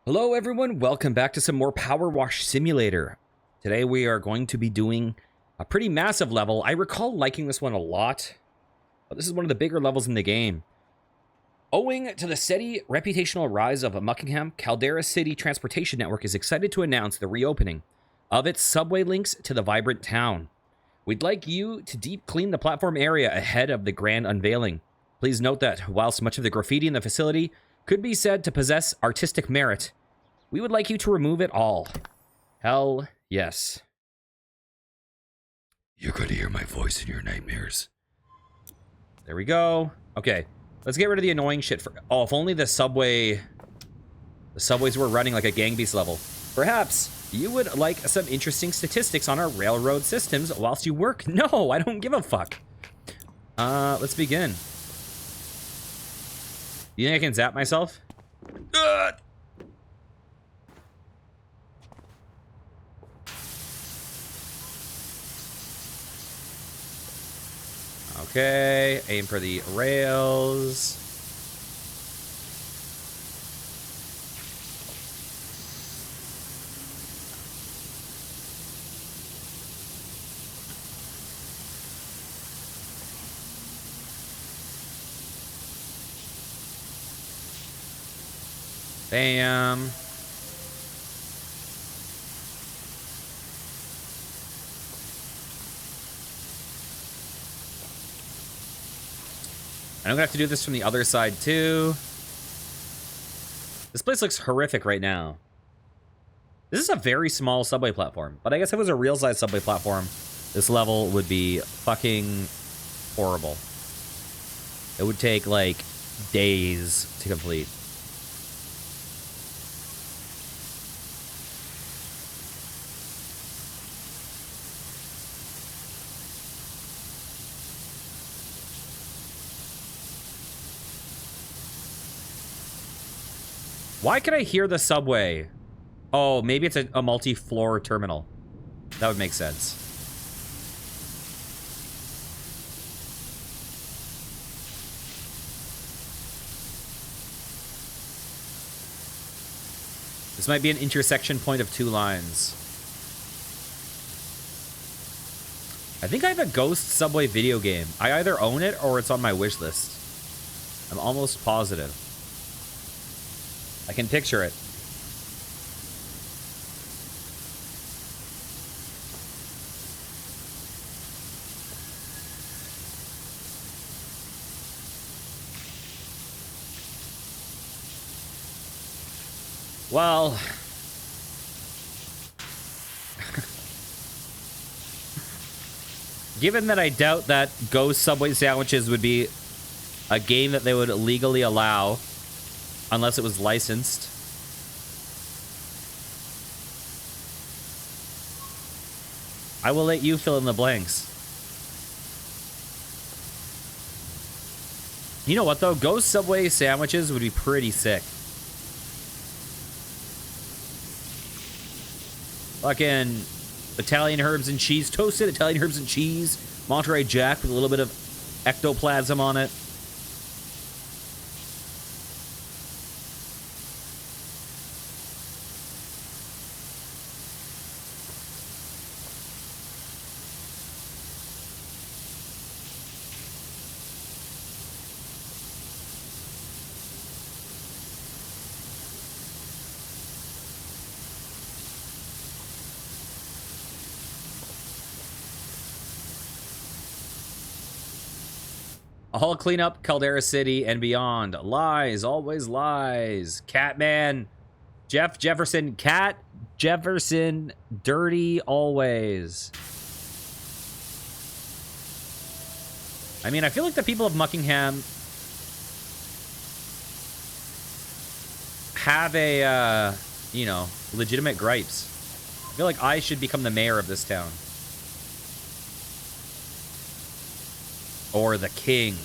Hello everyone, welcome back to some more PowerWash Simulator. Today we are going to be doing a pretty massive level. I recall liking this one a lot, but this is one of the bigger levels in the game. Owing to the steady reputational rise of Muckingham, Caldera City Transportation Network is excited to announce the reopening of its subway links to the vibrant town. We'd like you to deep clean the platform area ahead of the grand unveiling. Please note that whilst much of the graffiti in the facility could be said to possess artistic merit, we would like you to remove it all. Hell yes. You're going to hear my voice in your nightmares. There we go. Okay, let's get rid of the annoying shit. Oh, if only the subways were running like a Gang Beast level. Perhaps you would like some interesting statistics on our railroad systems whilst you work. No, I don't give a fuck. Let's begin. You think I can zap myself? Okay, aim for the rails. Bam. And I'm gonna have to do this from the other side too. This place looks horrific right now. This is a very small subway platform, but I guess if it was a real-size subway platform, this level would be fucking horrible. It would take, like, days to complete. Why can I hear the subway? Oh, maybe it's a multi-floor terminal. That would make sense. This might be an intersection point of two lines. I think I have a Ghost Subway video game. I either own it or it's on my wish list. I'm almost positive. I can picture it. Well, given that I doubt that Ghost Subway Sandwiches would be a game that they would legally allow, unless it was licensed. I will let you fill in the blanks. You know what, though? Ghost Subway Sandwiches would be pretty sick. Fucking Italian herbs and cheese. Toasted Italian herbs and cheese. Monterey Jack with a little bit of ectoplasm on it. All clean up Caldera City and beyond. Lies, always lies. Catman. Jeff Jefferson. Cat Jefferson. Dirty always. I mean, I feel like the people of Muckingham have a, you know, legitimate gripes. I feel like I should become the mayor of this town. Or the king.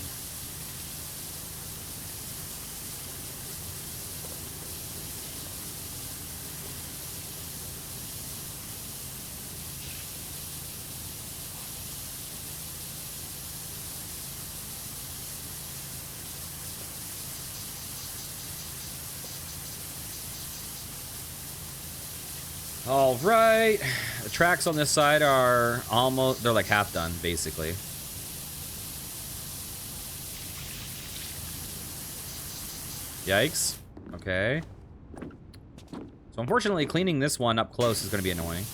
All right. The tracks on this side are almost, they're like half done, basically. Yikes. Okay. So unfortunately, cleaning this one up close is going to be annoying.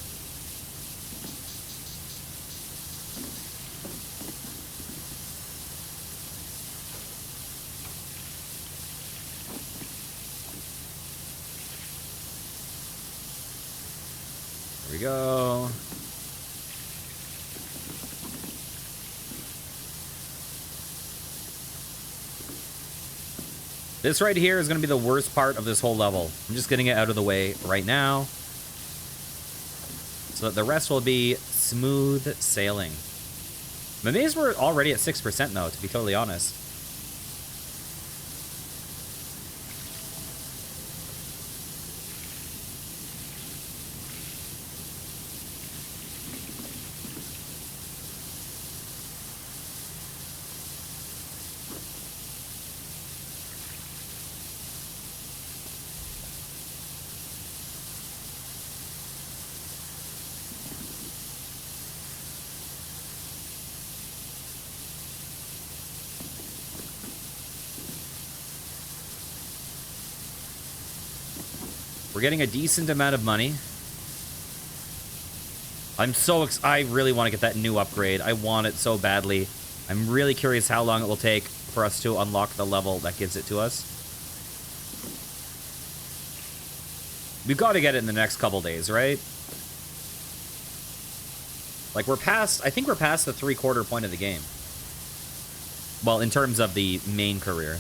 There we go. This right here is going to be the worst part of this whole level. I'm just getting it out of the way right now, so that the rest will be smooth sailing. I'm amazed we're already at 6% though, to be totally honest. We're getting a decent amount of money. I really want to get that new upgrade. I want it so badly. I'm really curious how long it will take for us to unlock the level that gives it to us. We've got to get it in the next couple days, right? Like, I think we're past the 3/4 point of the game. Well, in terms of the main career.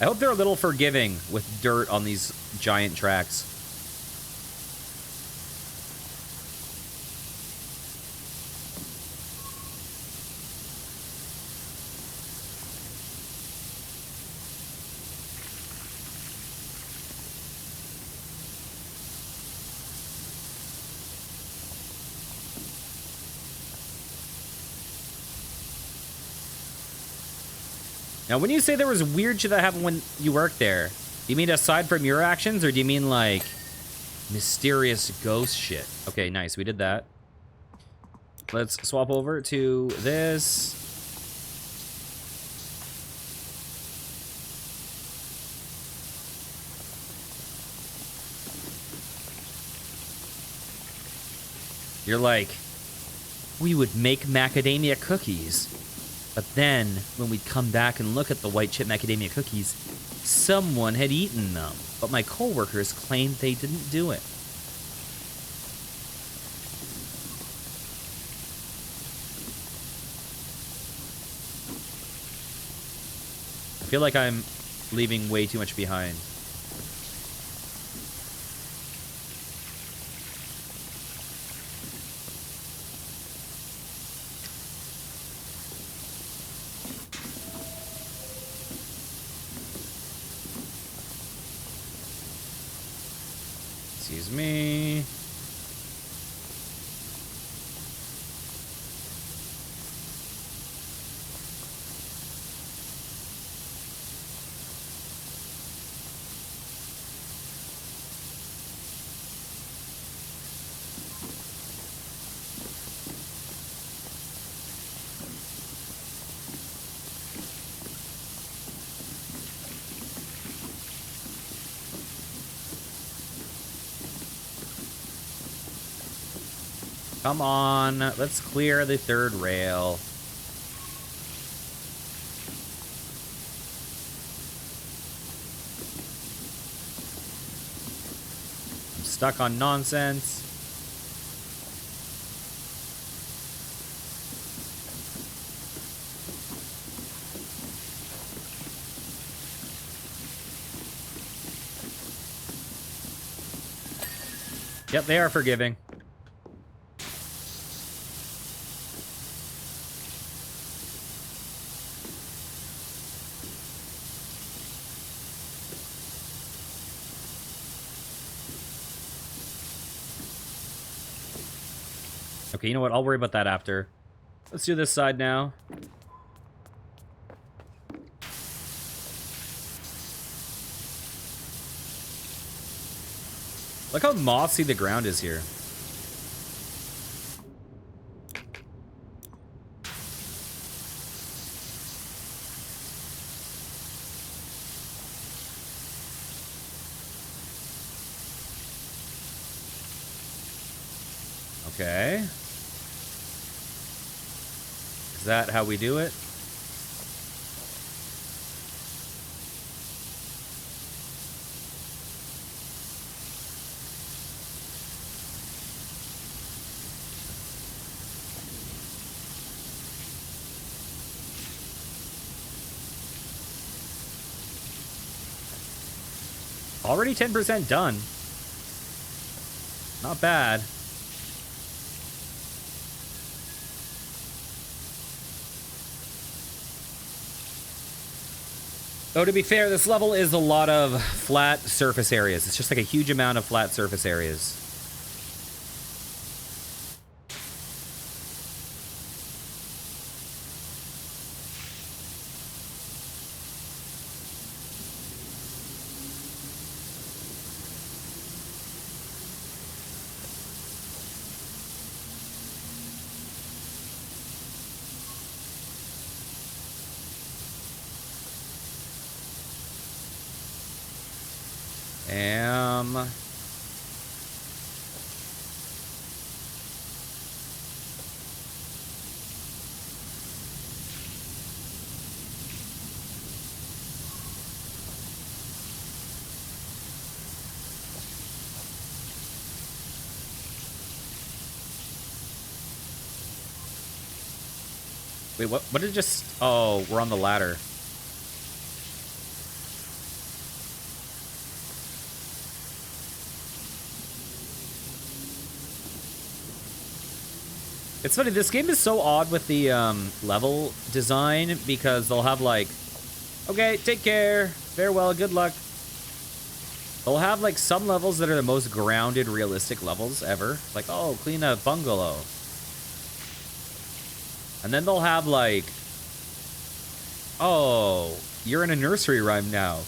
I hope they're a little forgiving with dirt on these giant tracks. Now, when you say there was weird shit that happened when you worked there, do you mean aside from your actions, or do you mean, like, mysterious ghost shit? Okay, nice. We did that. Let's swap over to this. You're like, we would make macadamia cookies. But then, when we'd come back and look at the white chip macadamia cookies, someone had eaten them. But my coworkers claimed they didn't do it. I feel like I'm leaving way too much behind. Excuse me. Come on, let's clear the third rail. I'm stuck on nonsense. Yep, they are forgiving. Okay, you know what? I'll worry about that after. Let's do this side now. Look how mossy the ground is here. Okay. Is that how we do it? Already 10% done. Not bad. Though, to be fair, this level is a lot of flat surface areas. It's just like a huge amount of flat surface areas. Wait, what did it just... Oh, we're on the ladder. It's funny, this game is so odd with the level design because they'll have like, okay, take care, farewell, good luck. They'll have like some levels that are the most grounded, realistic levels ever. Like, oh, clean a bungalow. And then they'll have like, oh, you're in a nursery rhyme now.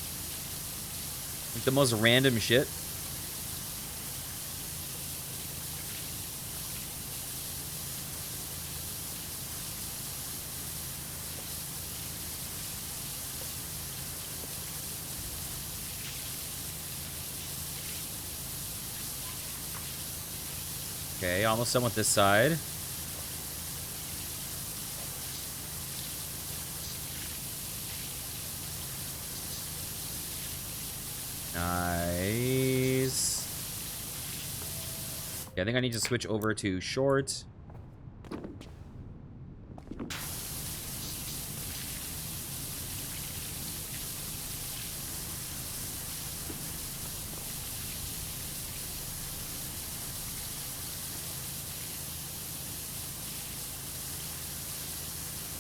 Like the most random shit. Okay, almost done with this side. Nice. Yeah, I think I need to switch over to short.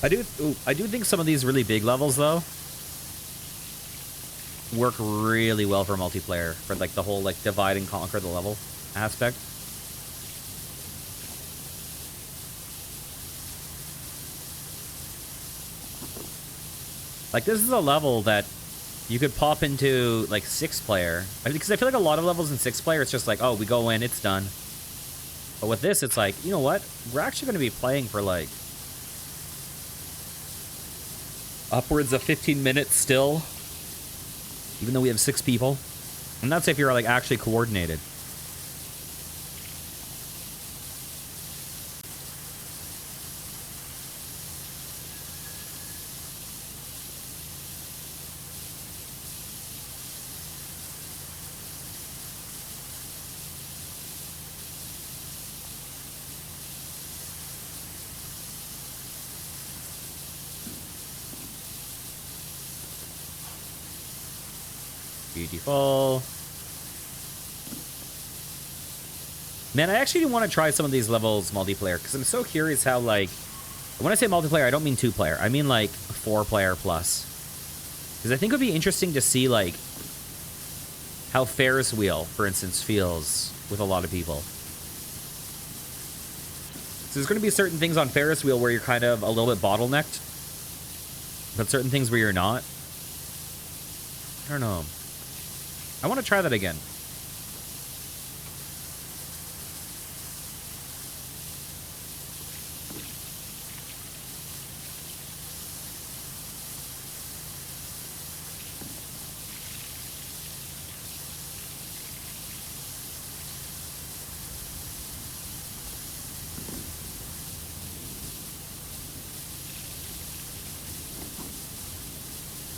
I do think some of these really big levels though work really well for multiplayer, for like the whole like divide and conquer the level aspect. Like this is a level that you could pop into like 6-player, because I feel like a lot of levels in 6-player it's just like, oh, we go in, it's done. But with this it's like, you know what, we're actually going to be playing for like upwards of 15 minutes still, even though we have 6 people. And that's if you're like actually coordinated. Beautiful. Man, I actually do want to try some of these levels multiplayer, because I'm so curious how, like, when I say multiplayer, I don't mean 2-player. I mean, like, 4-player plus. Because I think it would be interesting to see, like, how Ferris Wheel, for instance, feels with a lot of people. So there's going to be certain things on Ferris wheel where you're kind of a little bit bottlenecked, but certain things where you're not. I don't know. I want to try that again.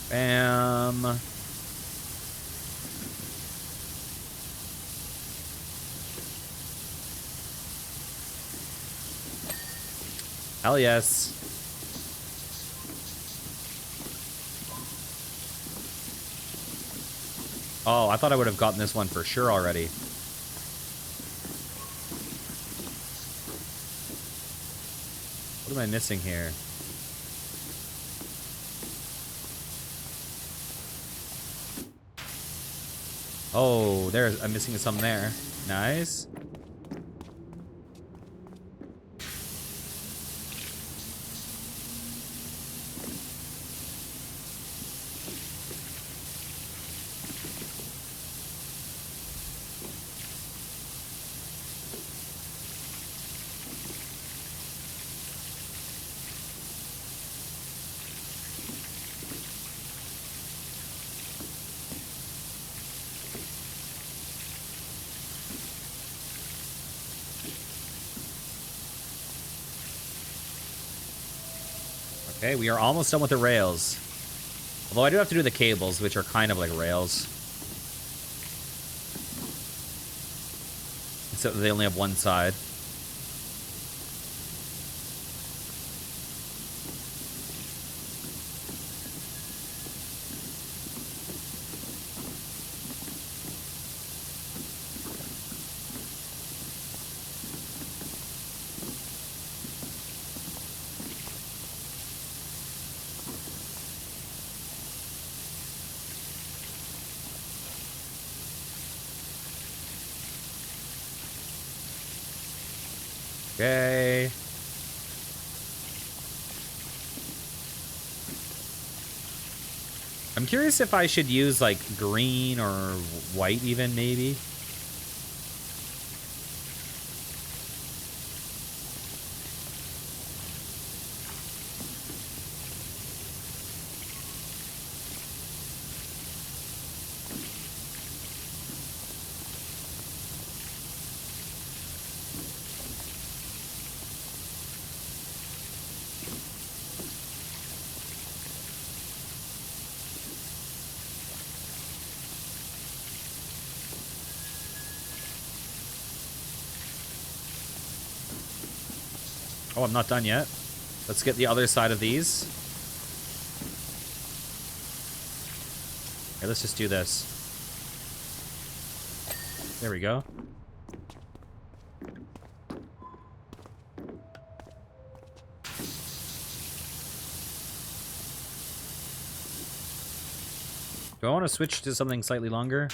Bam. Hell yes. Oh, I thought I would have gotten this one for sure already. What am I missing here? Oh, there's... I'm missing some there. Nice. Okay, we are almost done with the rails. Although I do have to do the cables, which are kind of like rails. Except they only have one side. Okay. I'm curious if I should use like green or white even maybe. Oh, I'm not done yet. Let's get the other side of these. Okay, let's just do this. There we go. Do I want to switch to something slightly longer?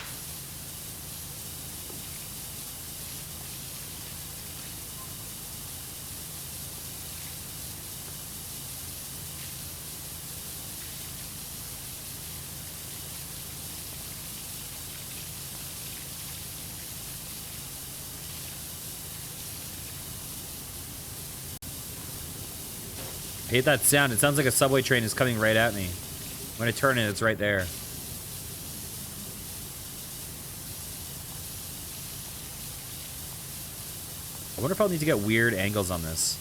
I hate that sound. It sounds like a subway train is coming right at me. When I turn it, it's right there. I wonder if I'll need to get weird angles on this.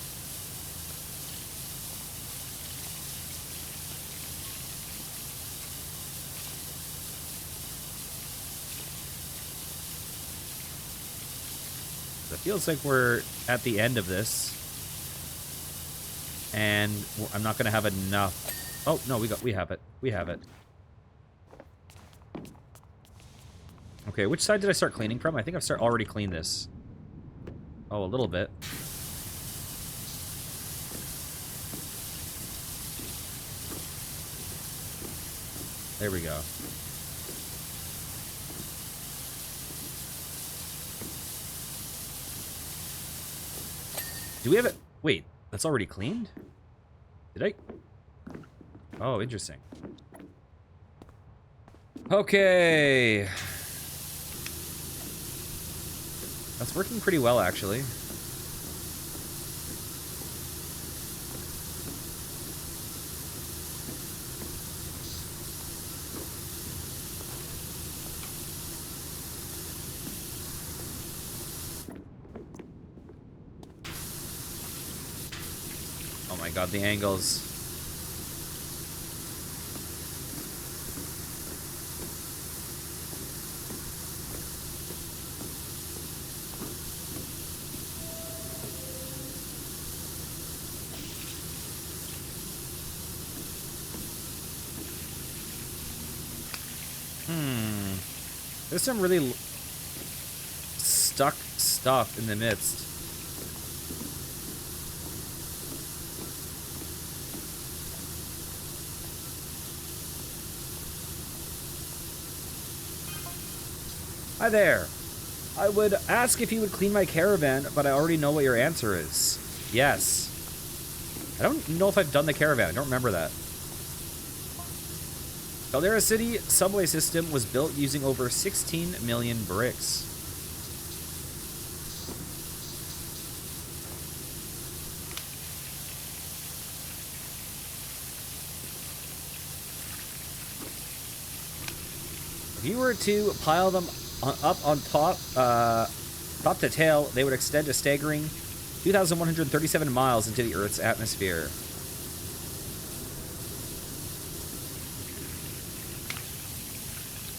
It feels like we're at the end of this. And I'm not going to have enough. Oh, no, we have it. We have it. Okay, which side did I start cleaning from? I think I've already cleaned this. Oh, a little bit. There we go. Do we have it? Wait, that's already cleaned? Did I? Oh, interesting. Okay. That's working pretty well, actually. Oh my god, the angles. There's some really stuck stuff in the midst. Hi there. I would ask if you would clean my caravan, but I already know what your answer is. Yes. I don't know if I've done the caravan. I don't remember that. Caldera City subway system was built using over 16 million bricks. If you were to pile them up on top, top to tail, they would extend a staggering 2,137 miles into the Earth's atmosphere.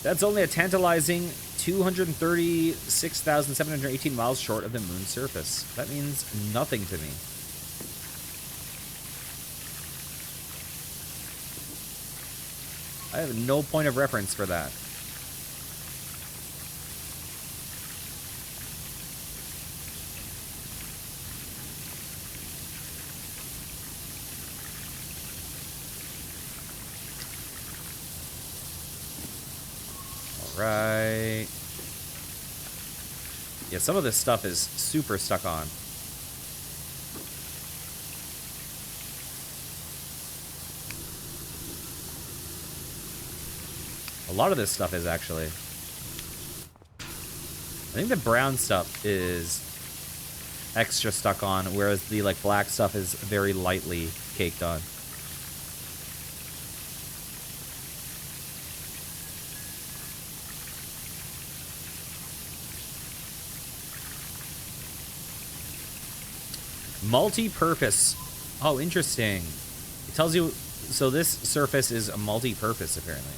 That's only a tantalizing 236,718 miles short of the moon's surface. That means nothing to me. I have no point of reference for that. Right. Yeah, some of this stuff is super stuck on. A lot of this stuff is actually. I think the brown stuff is extra stuck on, whereas the like black stuff is very lightly caked on. Multi-purpose. Oh, interesting. It tells you, so this surface is a multi-purpose, apparently.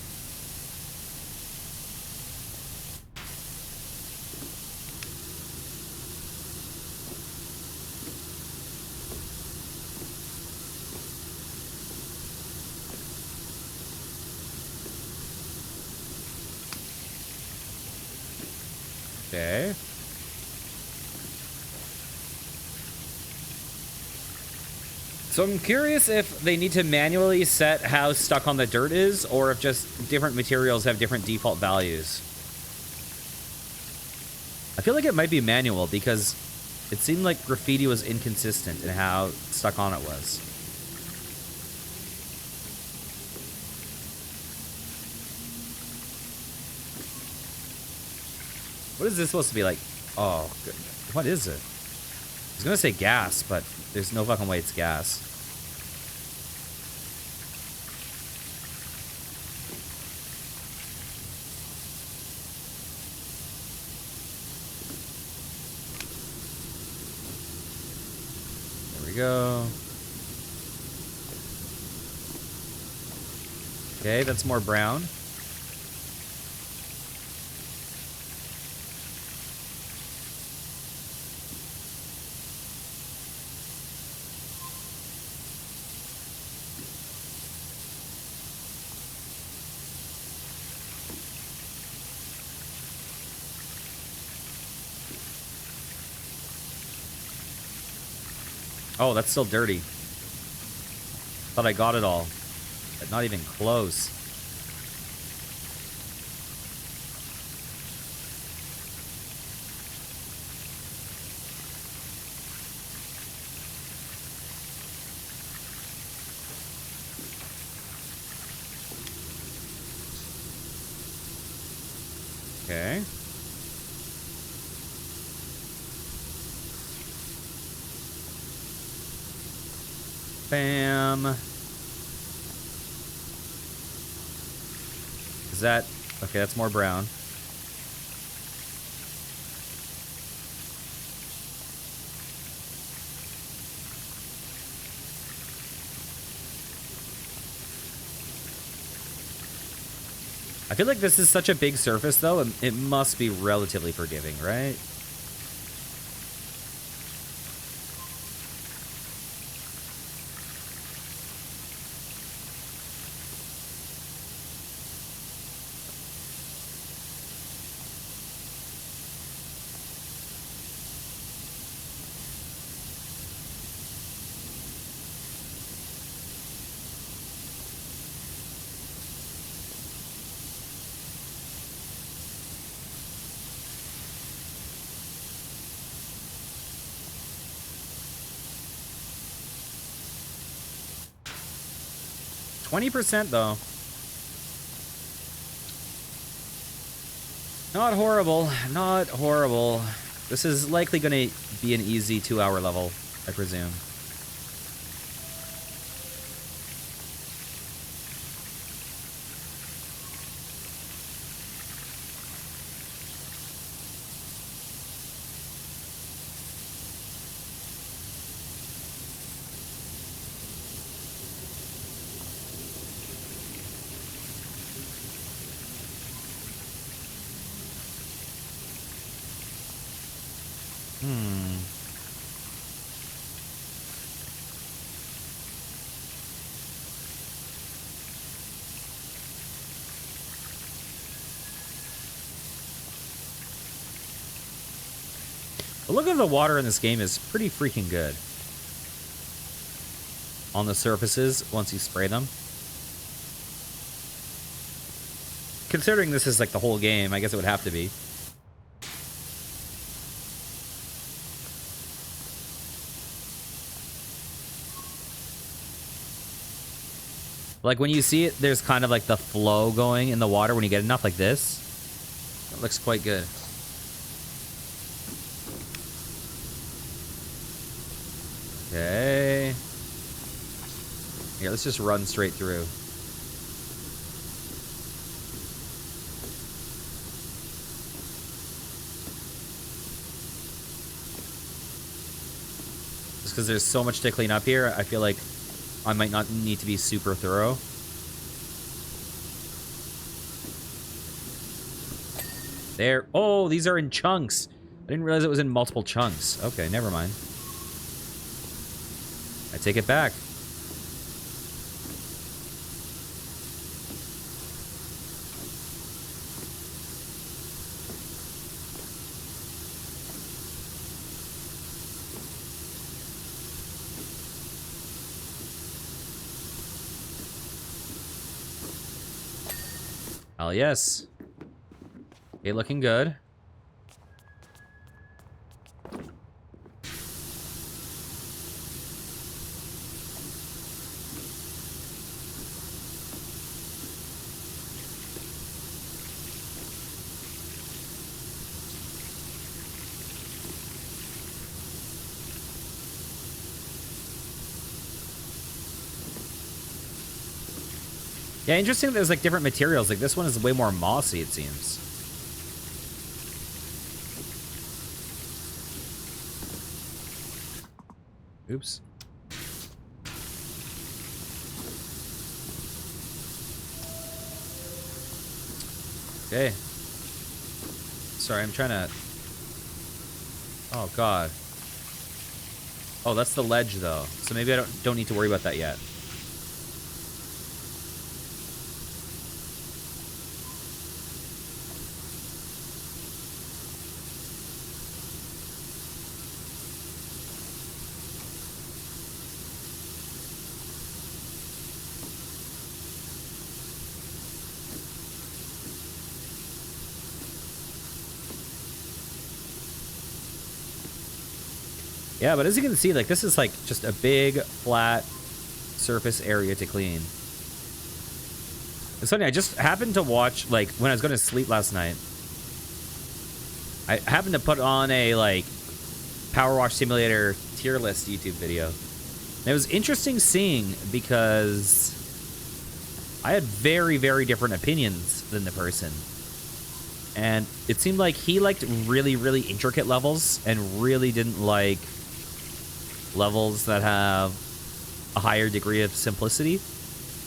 Okay. So I'm curious if they need to manually set how stuck on the dirt is, or if just different materials have different default values. I feel like it might be manual because it seemed like graffiti was inconsistent in how stuck on it was. What is this supposed to be like? Oh, good. What is it? I was gonna say gas, but there's no fucking way it's gas. There we go. Okay, that's more brown. Oh, that's still dirty. Thought I got it all. But not even close. Okay. Bam. Is that... Okay, that's more brown. I feel like this is such a big surface, though. It must be relatively forgiving, right? %, though. Not horrible. Not horrible. This is likely going to be an easy 2-hour level, I presume. The look of the water in this game is pretty freaking good. On the surfaces, once you spray them. Considering this is like the whole game, I guess it would have to be. Like when you see it, there's kind of like the flow going in the water when you get enough like this. It looks quite good. Okay. Here, let's just run straight through. Just because there's so much to clean up here, I feel like I might not need to be super thorough. There. Oh, these are in chunks. I didn't realize it was in multiple chunks. Okay, never mind. I take it back. Oh, yes. Okay, looking good. Yeah, interesting that there's like different materials. Like this one is way more mossy, it seems. Oops. Okay. Sorry, I'm trying to... Oh, God. Oh, that's the ledge, though. So maybe I don't need to worry about that yet. Yeah, but as you can see, like, this is, like, just a big, flat surface area to clean. It's funny, I just happened to watch, like, when I was going to sleep last night, I happened to put on a, like, PowerWash Simulator tier list YouTube video. And it was interesting seeing because I had very, very different opinions than the person. And it seemed like he liked really, really intricate levels and really didn't like levels that have a higher degree of simplicity.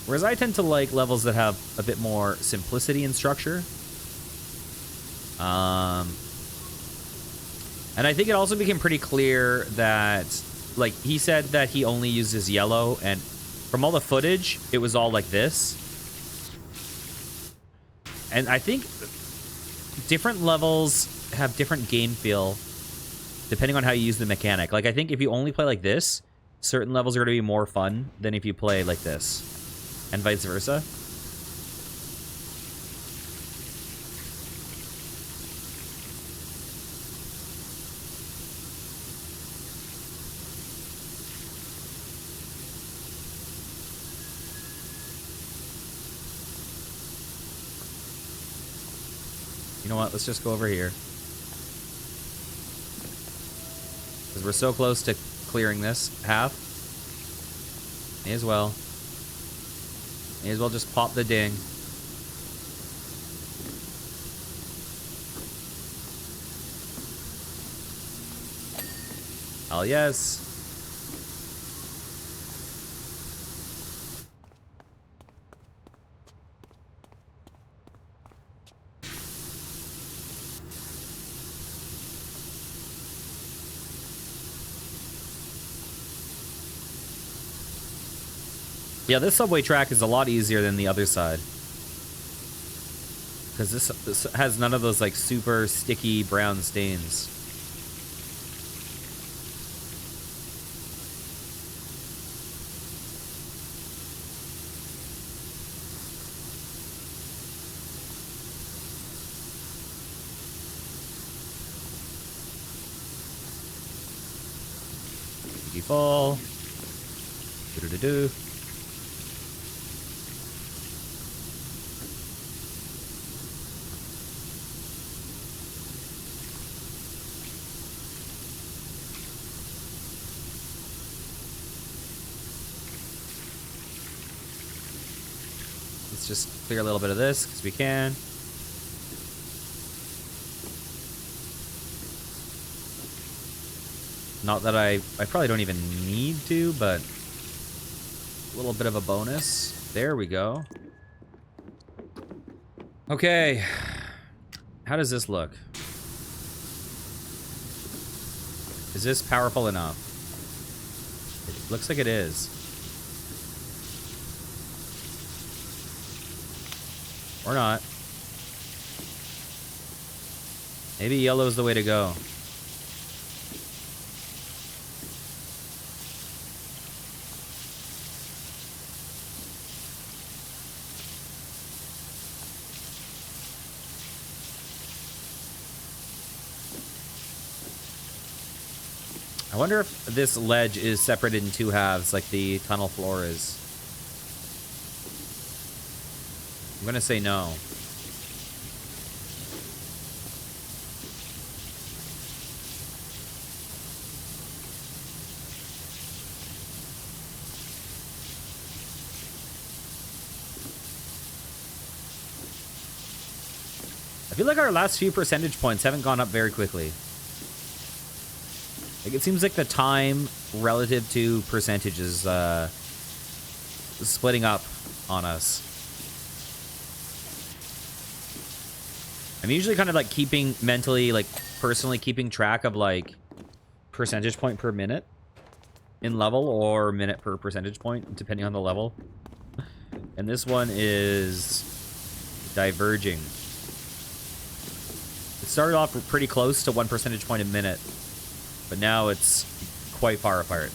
Whereas I tend to like levels that have a bit more simplicity and structure. And I think it also became pretty clear that, like, he said that he only uses yellow, and from all the footage, it was all like this. And I think different levels have different game feel depending on how you use the mechanic. Like, I think if you only play like this, certain levels are going to be more fun than if you play like this, and vice versa. You know what? Let's just go over here. Because we're so close to clearing this half. May as well. May as well just pop the ding. Oh, yes. Yeah, this subway track is a lot easier than the other side. Because this has none of those, like, super sticky brown stains. Fall. Do-do-do-do. Let's just clear a little bit of this because we can. Not that I probably don't even need to, but a little bit of a bonus. There we go. Okay. How does this look? Is this powerful enough? It looks like it is. Or not. Maybe yellow's the way to go. I wonder if this ledge is separated in two halves like the tunnel floor is. I'm gonna say no. I feel like our last few percentage points haven't gone up very quickly. Like, it seems like the time relative to percentage is splitting up on us. I'm usually kind of like keeping mentally, like personally keeping track of like percentage point per minute in level or minute per percentage point, depending on the level. And this one is diverging. It started off pretty close to 1 percentage point a minute. But now it's quite far apart.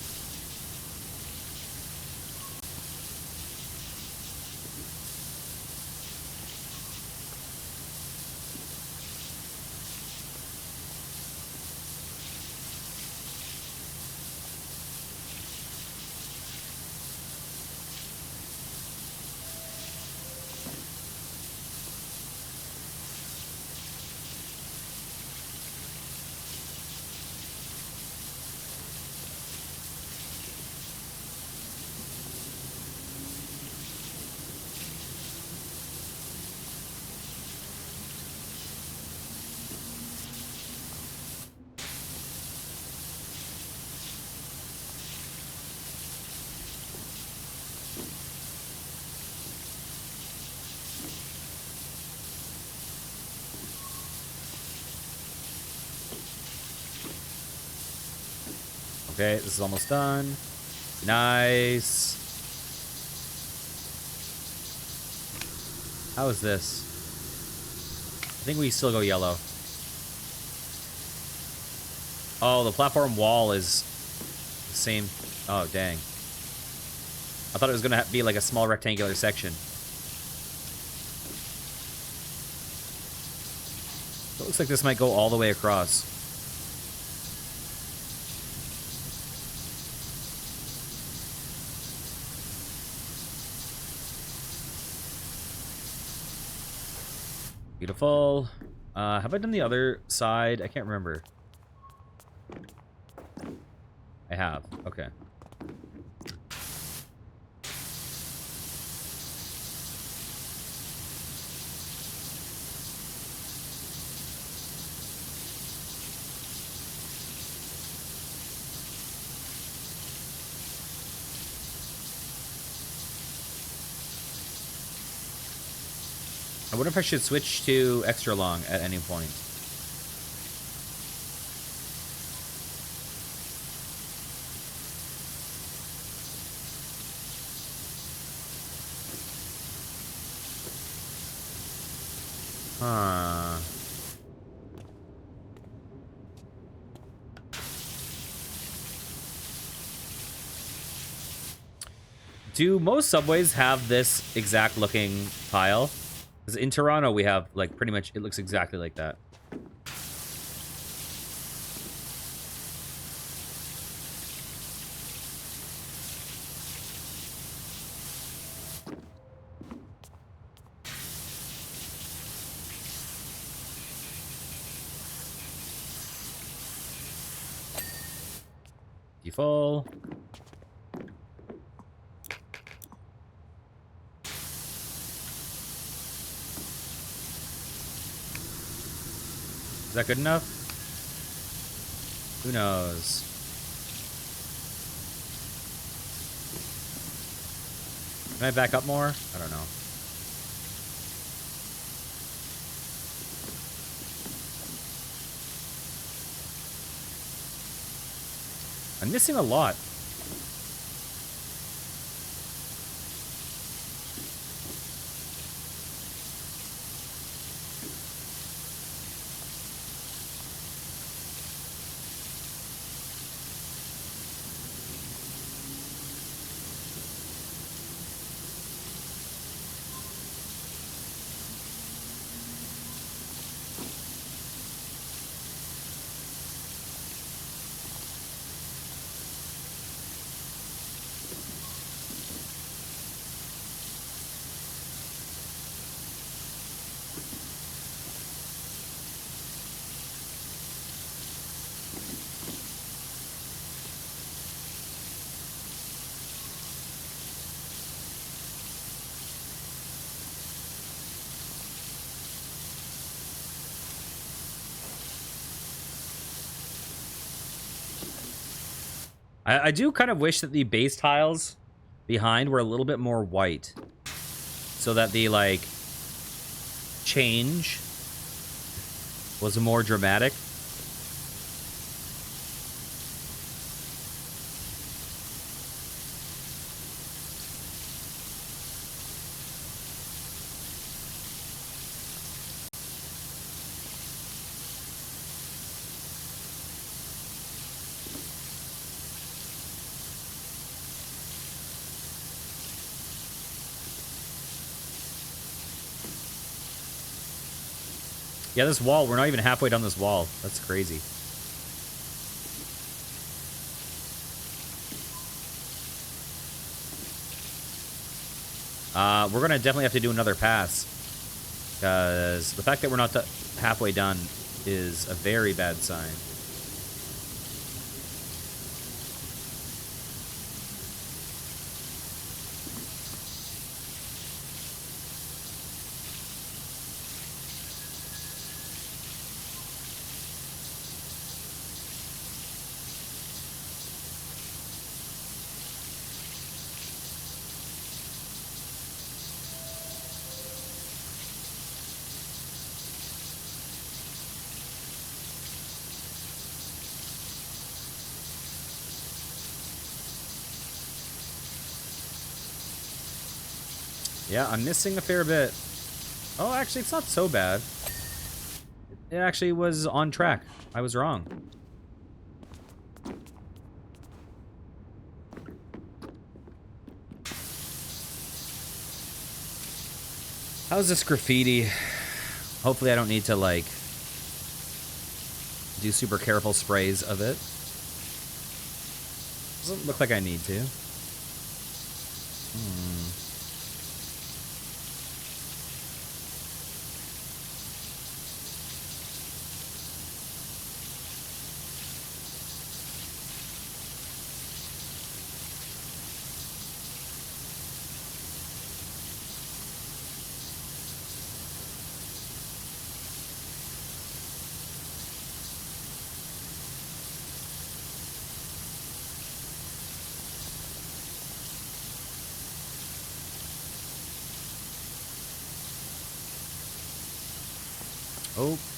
Okay, this is almost done. Nice. How is this? I think we still go yellow. Oh, the platform wall is the same. Oh, dang. I thought it was going to be like a small rectangular section. It looks like this might go all the way across. Beautiful. Have I done the other side? I can't remember. I have. Okay. I wonder if I should switch to extra long at any point. Huh. Do most subways have this exact looking tile? Because in Toronto, we have, like, pretty much, it looks exactly like that. Default. Is that good enough? Who knows? Can I back up more? I don't know. I'm missing a lot. I do kind of wish that the base tiles behind were a little bit more white. So that the, like, change was more dramatic. Yeah, this wall, we're not even halfway down this wall. That's crazy. We're going to definitely have to do another pass. Because the fact that we're not halfway done is a very bad sign. Yeah, I'm missing a fair bit. Oh, actually, it's not so bad. It actually was on track. I was wrong. How's this graffiti? Hopefully I don't need to, like, do super careful sprays of it. Doesn't look like I need to.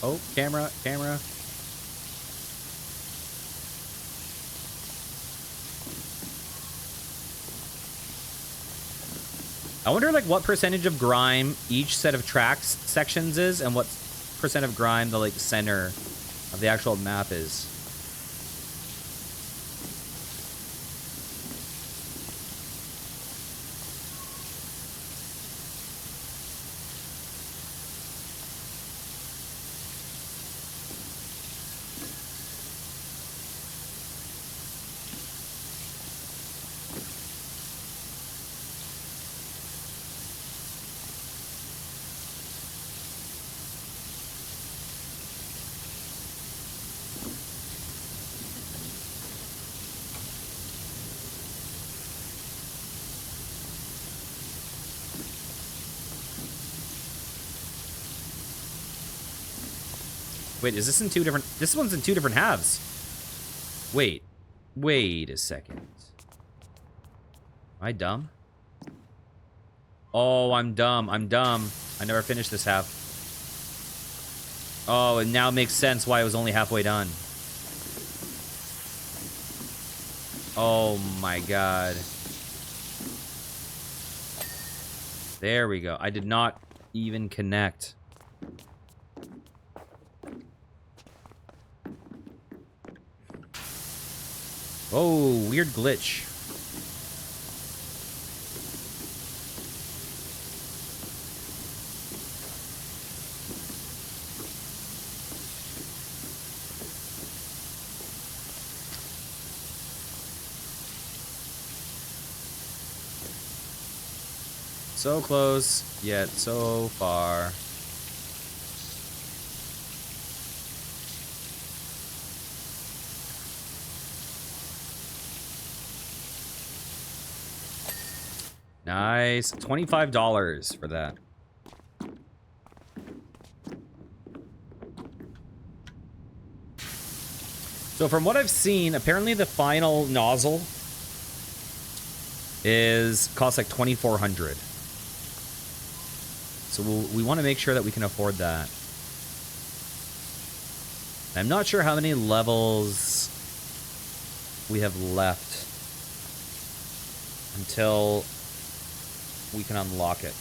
Oh, camera. I wonder, like, what percentage of grime each set of tracks sections is, and what percent of grime the, like, center of the actual map is. Wait, is this in two different... This one's in two different halves. Wait a second. Am I dumb? Oh, I'm dumb. I never finished this half. Oh, it now makes sense why I was only halfway done. Oh my god. There we go. I did not even connect. Oh, weird glitch. So close, yet so far. Nice. $25 for that. So from what I've seen, apparently the final nozzle costs like $2,400. So we want to make sure that we can afford that. I'm not sure how many levels we have left until we can unlock it.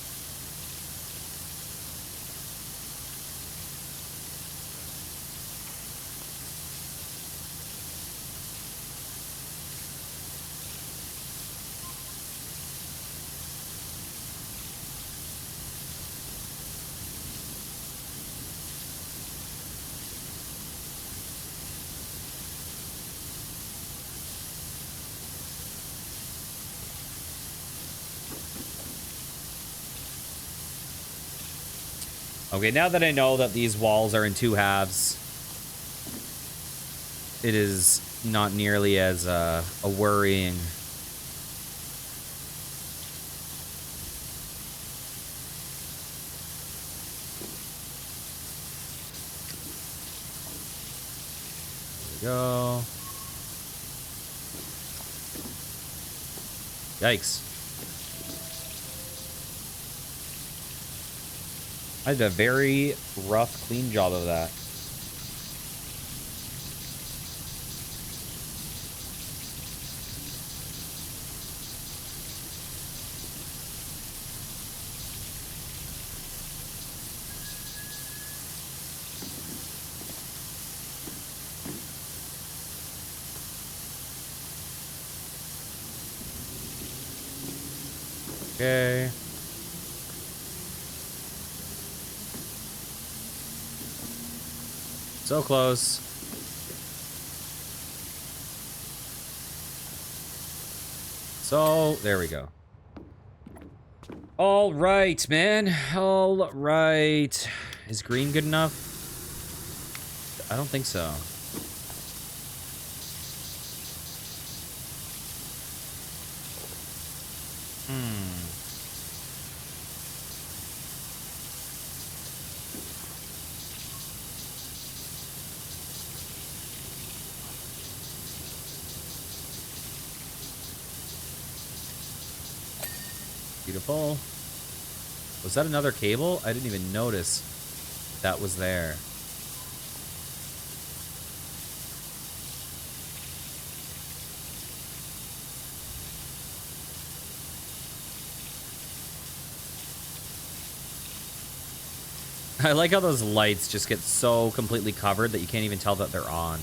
Okay, now that I know that these walls are in two halves, it is not nearly as a worrying. There we go. Yikes. I did a very rough, clean job of that. Okay. So close. So, there we go. All right, man. All right. Is green good enough? I don't think so. Beautiful. Was that another cable? I didn't even notice that was there. I like how those lights just get so completely covered that you can't even tell that they're on.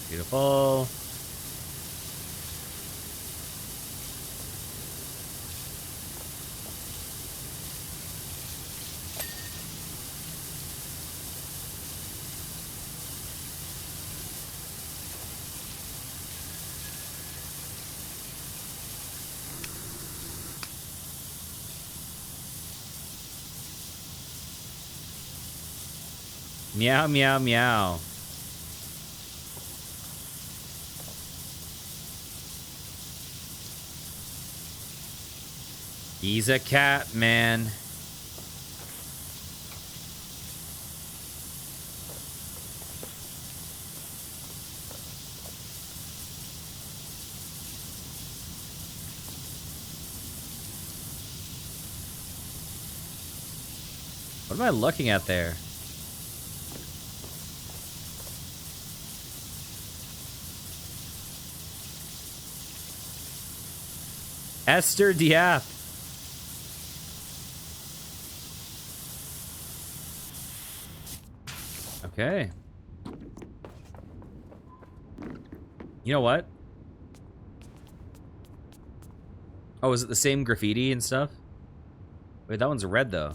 Beautiful. Meow, meow, meow. He's a cat, man. What am I looking at there? Esther Diath. Okay. You know what? Oh, is it the same graffiti and stuff? Wait, that one's red, though.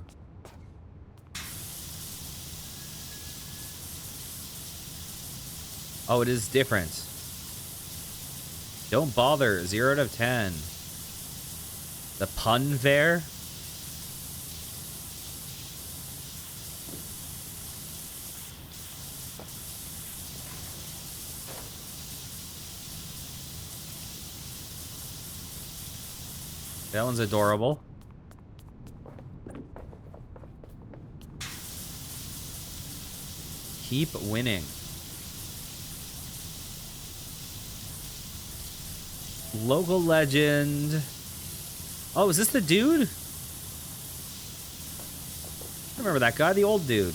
Oh, it is different. Don't bother. 0 out of 10. The pun there? That one's adorable. Keep winning. Local legend. Oh, is this the dude? I remember that guy, the old dude.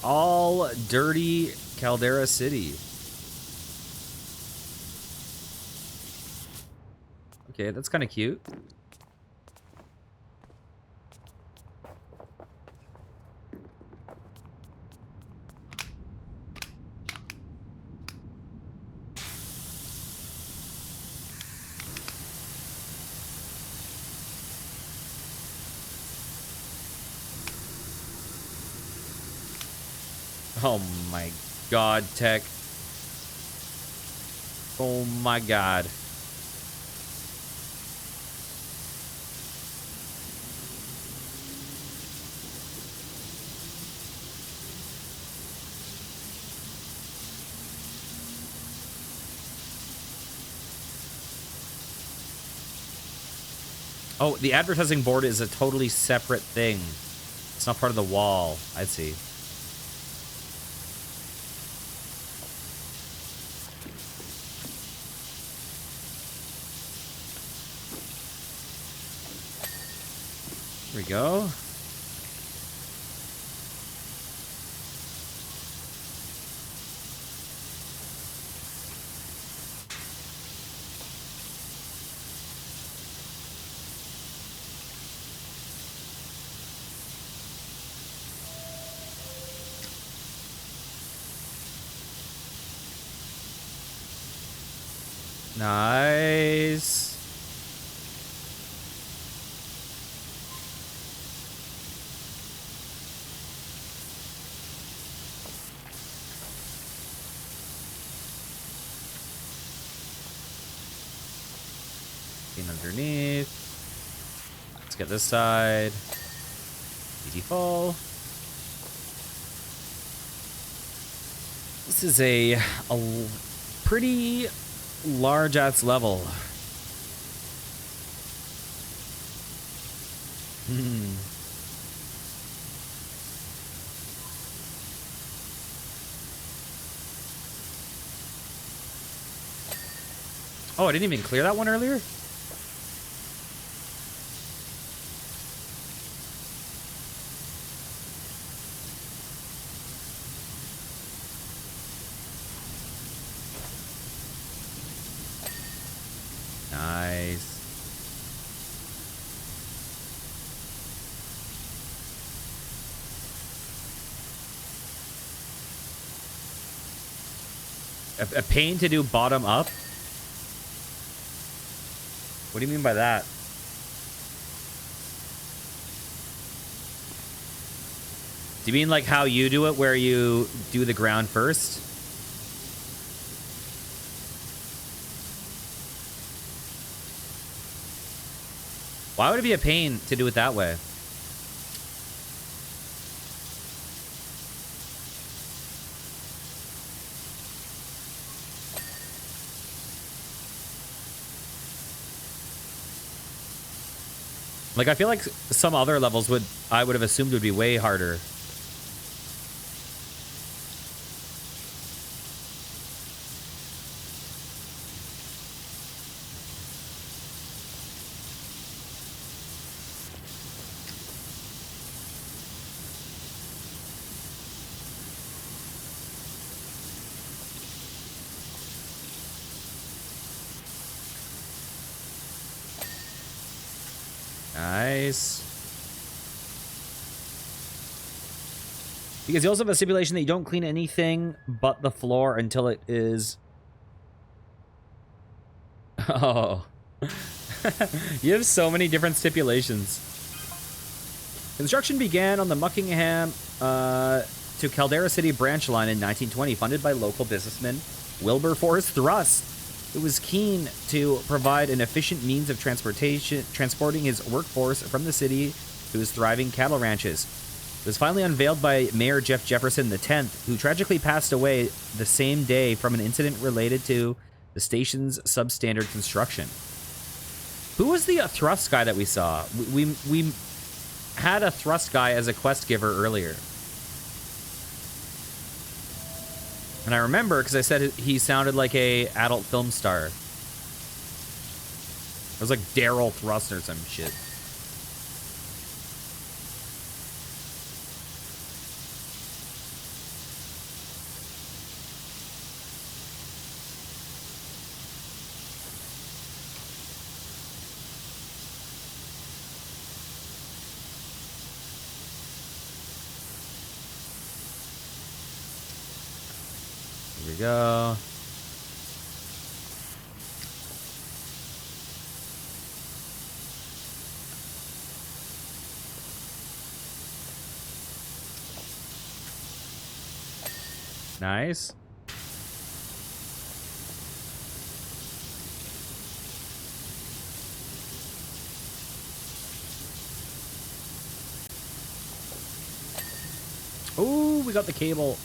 All dirty Caldera City. Okay, that's kind of cute. Oh my god, Tech. Oh my god. Oh, the advertising board is a totally separate thing. It's not part of the wall. I see. Here we go. Nice. In underneath. Let's get this side. Easy fall. This is a pretty large ass level. Oh, I didn't even clear that one earlier? Nice. A pain to do bottom up? What do you mean by that? Do you mean like how you do it, where you do the ground first? Why would it be a pain to do it that way? Like, I feel like some other levels I would have assumed would be way harder. Nice. Because you also have a stipulation that you don't clean anything but the floor until it is... Oh. You have so many different stipulations. Construction began on the Muckingham to Caldera City branch line in 1920, funded by local businessman Wilberforce Thrust. It was keen to provide an efficient means of transporting his workforce from the city to his thriving cattle ranches. It was finally unveiled by Mayor Jeff Jefferson X, who tragically passed away the same day from an incident related to the station's substandard construction. Who was the thrust guy that we saw? We had a thrust guy as a quest giver earlier. And I remember because I said he sounded like a adult film star. It was like Daryl Thrust or some shit. Here we go. Nice. Ooh, we got the cable.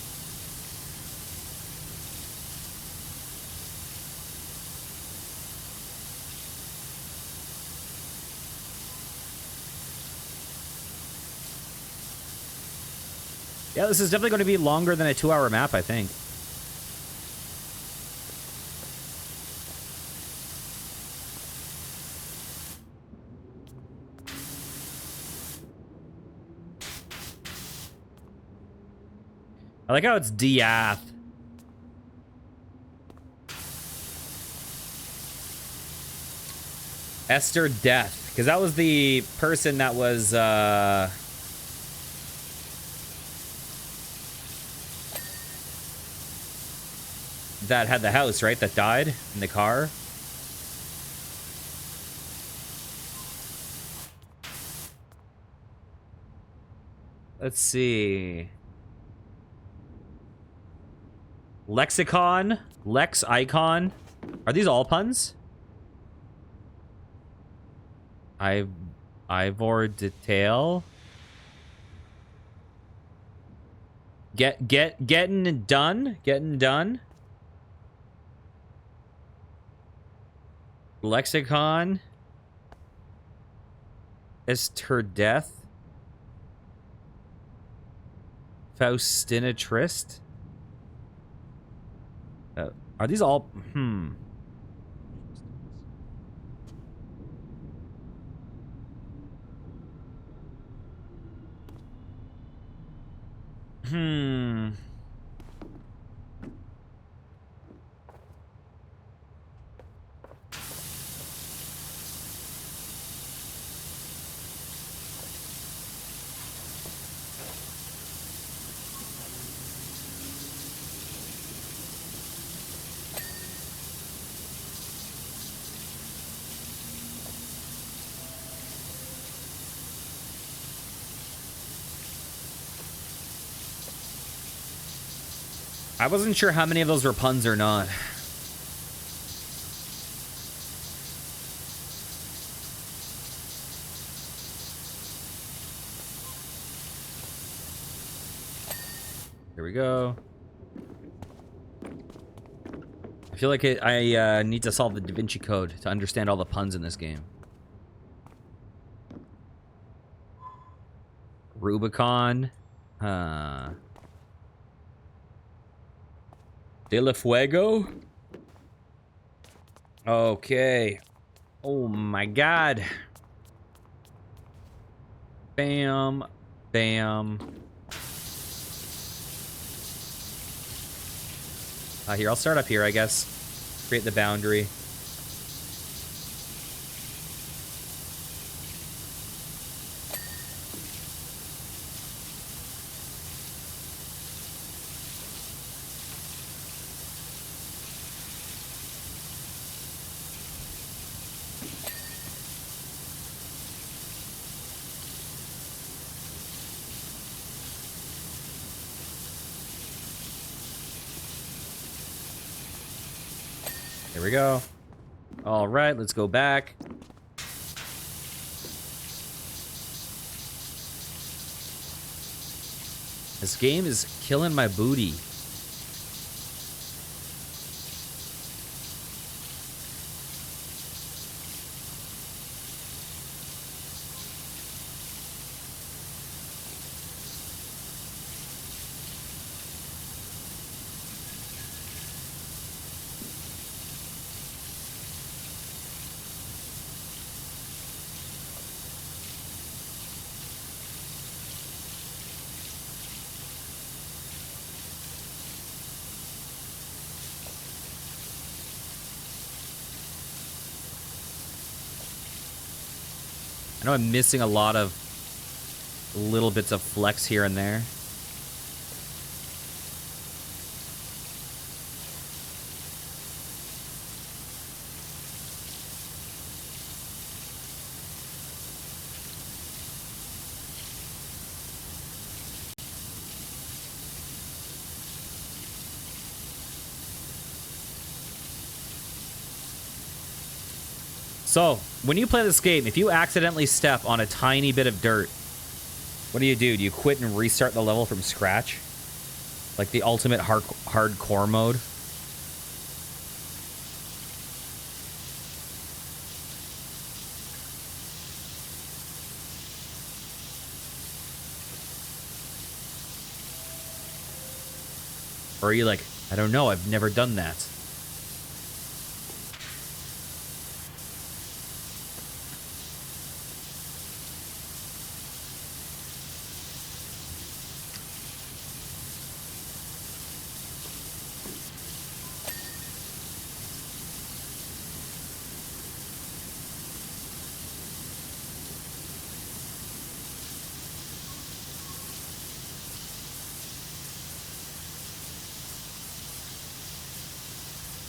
Yeah, this is definitely going to be longer than a 2-hour map, I think. I like how it's Diath. Esther Death. Because that was the person that was, that had the house, right? That died in the car. Let's see. Lexicon, Lex icon. Are these all puns? Ivor detail. Getting done. Lexicon. Is her death. Faustina Trist. Are these all? Hmm. I wasn't sure how many of those were puns or not. Here we go. I feel like I need to solve the Da Vinci Code to understand all the puns in this game. Rubicon. De La Fuego? Okay. Oh my god. Bam. Bam. Here, I'll start up here, I guess. Create the boundary. Here we go. All right, let's go back. This game is killing my booty. I know I'm missing a lot of little bits of flex here and there. So, when you play this game, if you accidentally step on a tiny bit of dirt, what do? Do you quit and restart the level from scratch? Like the ultimate hardcore mode? Or are you like, I don't know, I've never done that.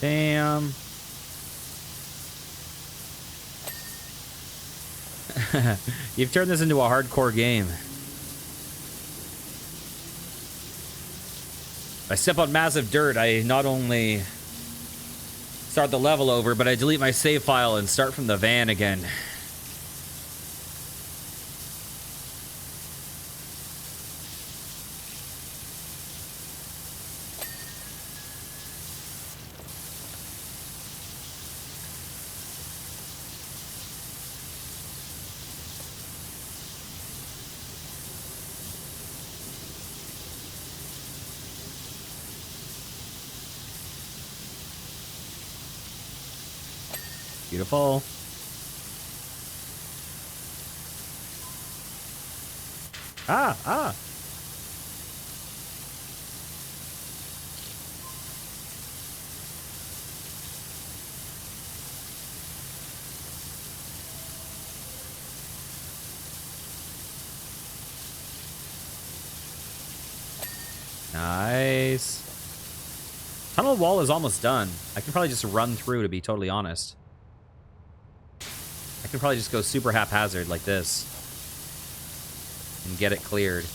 Damn. You've turned this into a hardcore game. I step on massive dirt, I not only start the level over, but I delete my save file and start from the van again. Beautiful. Ah. Nice. Tunnel wall is almost done. I can probably just run through, to be totally honest. I can probably just go super haphazard like this and get it cleared.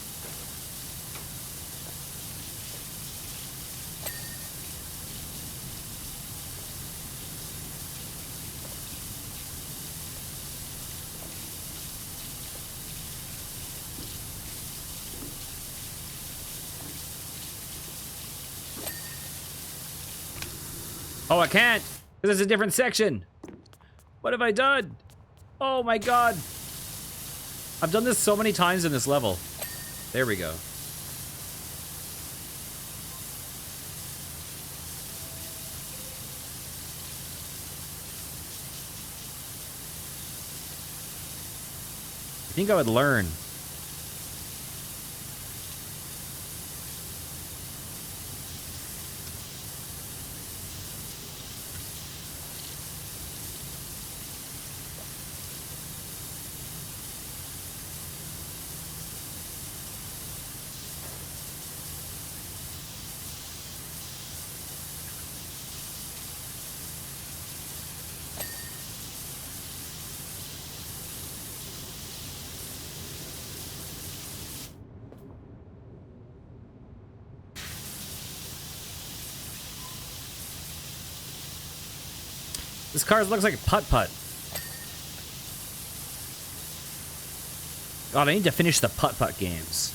Oh, I can't, because it's a different section. What have I done? Oh my god. I've done this so many times in this level. There we go. I think I would learn. This car looks like a putt-putt. God, I need to finish the putt-putt games.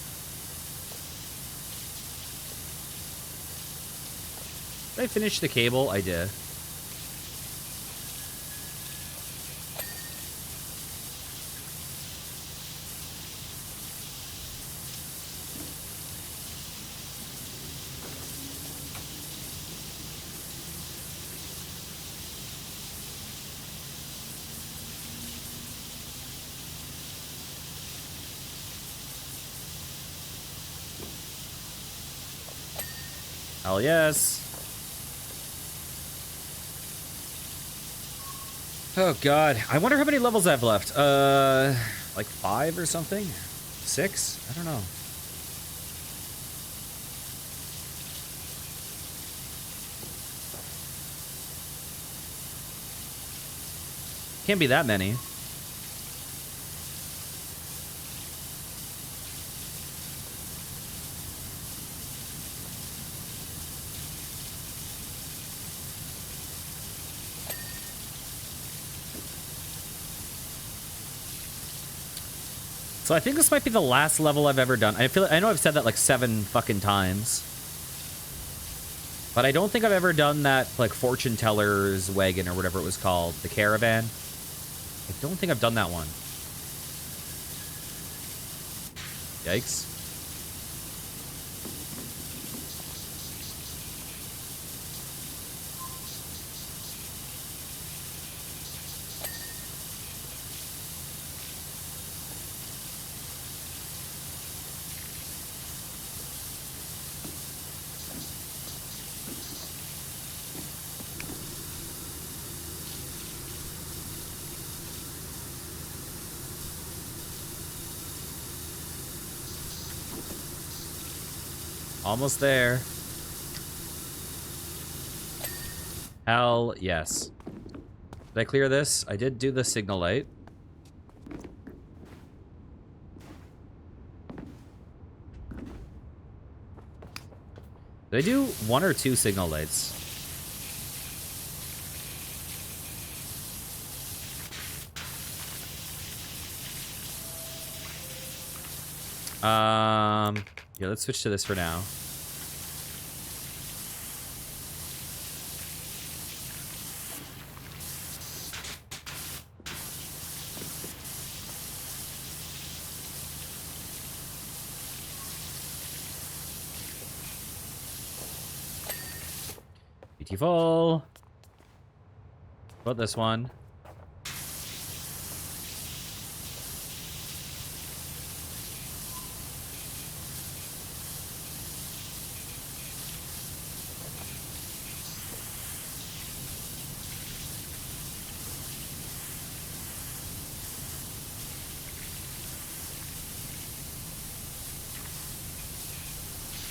Did I finish the cable? I did. Hell yes. Oh god. I wonder how many levels I have left. Like 5 or something? 6? I don't know. Can't be that many. So I think this might be the last level I've ever done. I know I've said that like 7 fucking times. But I don't think I've ever done that, like, fortune teller's wagon or whatever it was called. The caravan. I don't think I've done that one. Yikes. Almost there. Hell yes. Did I clear this? I did do the signal light. Did I do 1 or 2 signal lights? Yeah, let's switch to this for now. Beautiful. What about this one?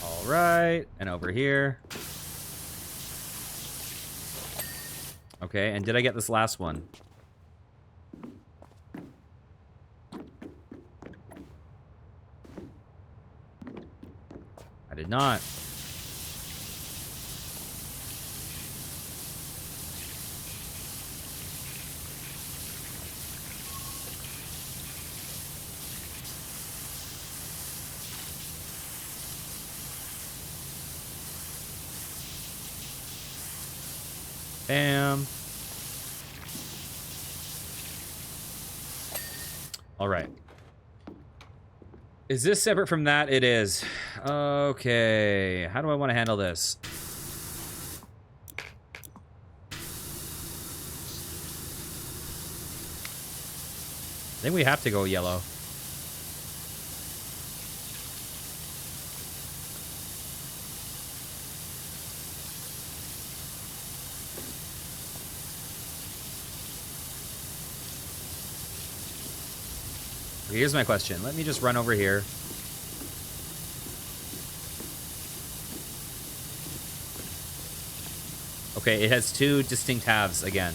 All right, and over here. Okay, and did I get this last one? I did not. Bam. All right. Is this separate from that? It is. Okay. How do I want to handle this? I think we have to go yellow. Okay, here's my question. Let me just run over here. Okay, it has 2 distinct halves again.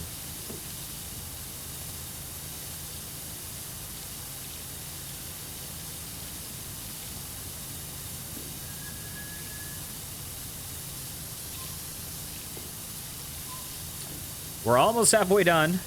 We're almost halfway done.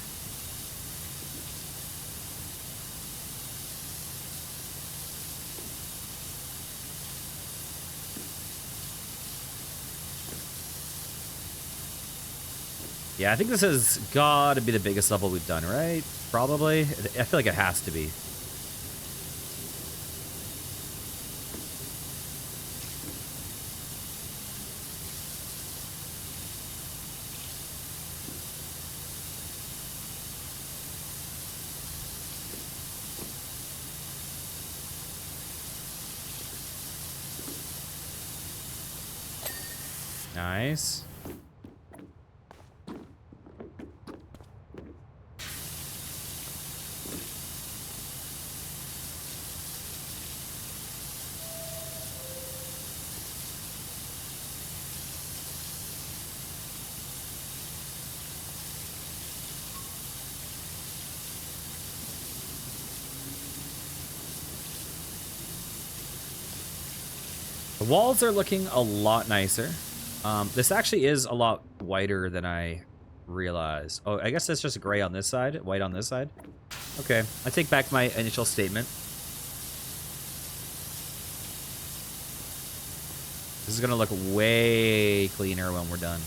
Yeah, I think this has got to be the biggest level we've done, right? Probably. I feel like it has to be. Nice. The walls are looking a lot nicer. This actually is a lot whiter than I realized. Oh, I guess that's just gray on this side, white on this side. Okay, I take back my initial statement. This is gonna look way cleaner when we're done.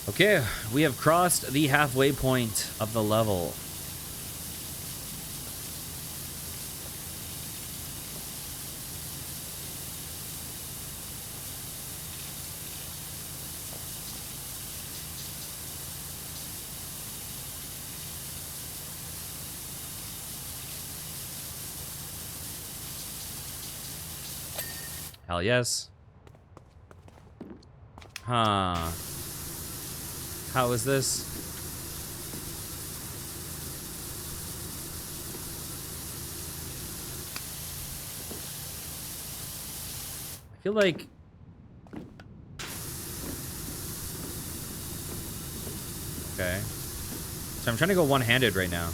Okay, we have crossed the halfway point of the level. Hell yes. Huh. How is this? feel like... Okay. So I'm trying to go one-handed right now.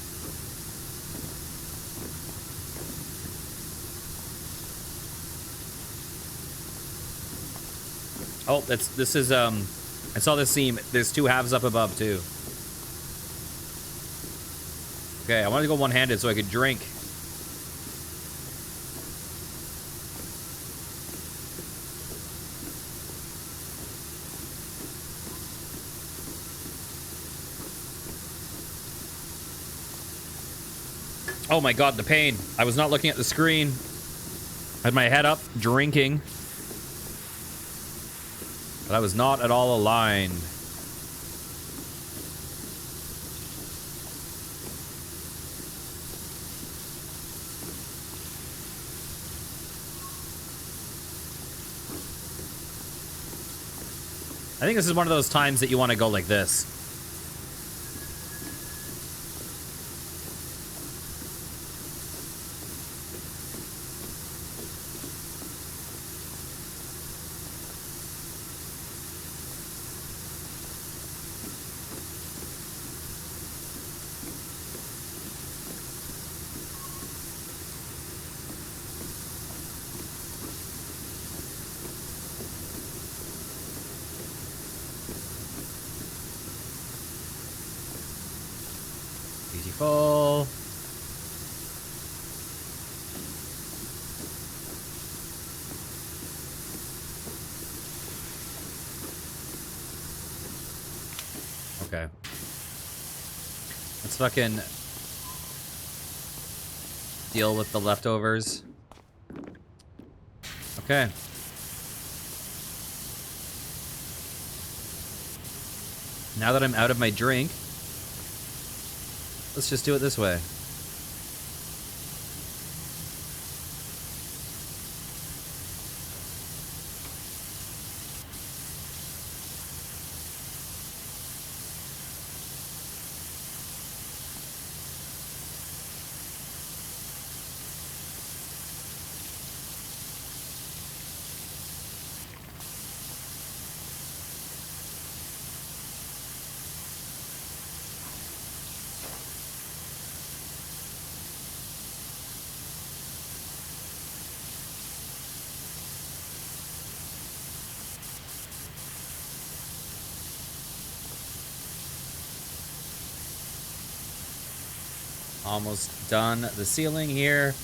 Oh, this is, I saw this seam. There's two halves up above, too. Okay, I wanted to go one-handed so I could drink. Oh my god, the pain. I was not looking at the screen. I had my head up, drinking. But I was not at all aligned. I think this is one of those times that you want to go like this. Beautiful. Okay. Let's fucking deal with the leftovers. Okay. Now that I'm out of my drink, let's just do it this way. Almost done the ceiling here.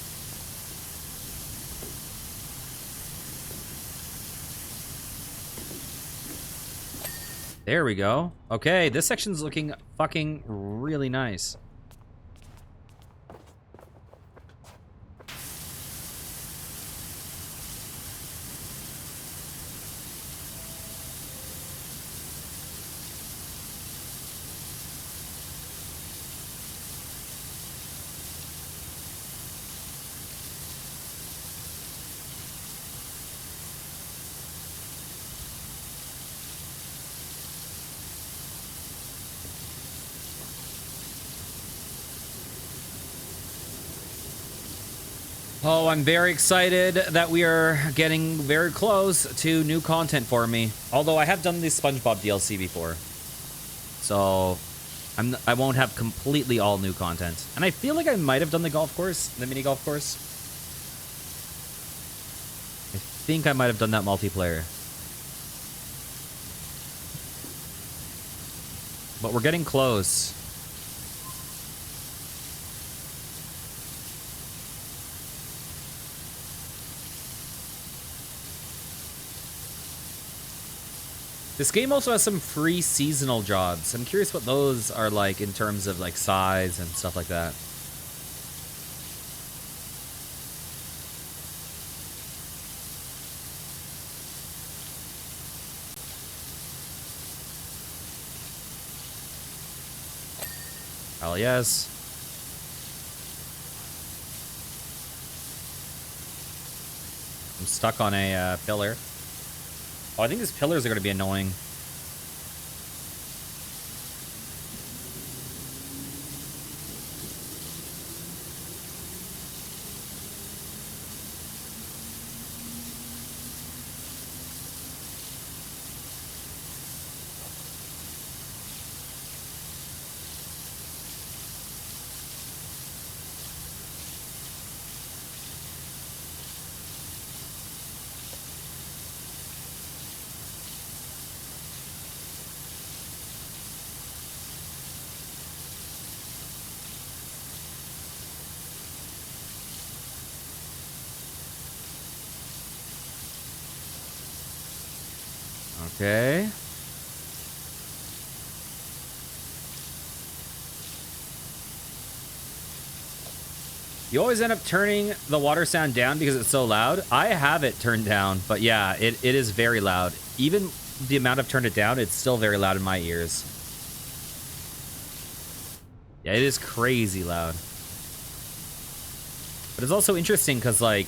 There we go. Okay, this section's looking fucking really nice. Oh, I'm very excited that we are getting very close to new content for me. Although I have done the SpongeBob DLC before. So I won't have completely all new content. And I feel like I might have done the golf course, the mini golf course. I think I might have done that multiplayer. But we're getting close. This game also has some free seasonal jobs. I'm curious what those are like in terms of like size and stuff like that. Hell yes. I'm stuck on a pillar. Oh, I think these pillars are going to be annoying. Okay. You always end up turning the water sound down because it's so loud. I have it turned down, but yeah, it is very loud. Even the amount I've turned it down, it's still very loud in my ears. Yeah, it is crazy loud. But it's also interesting because, like,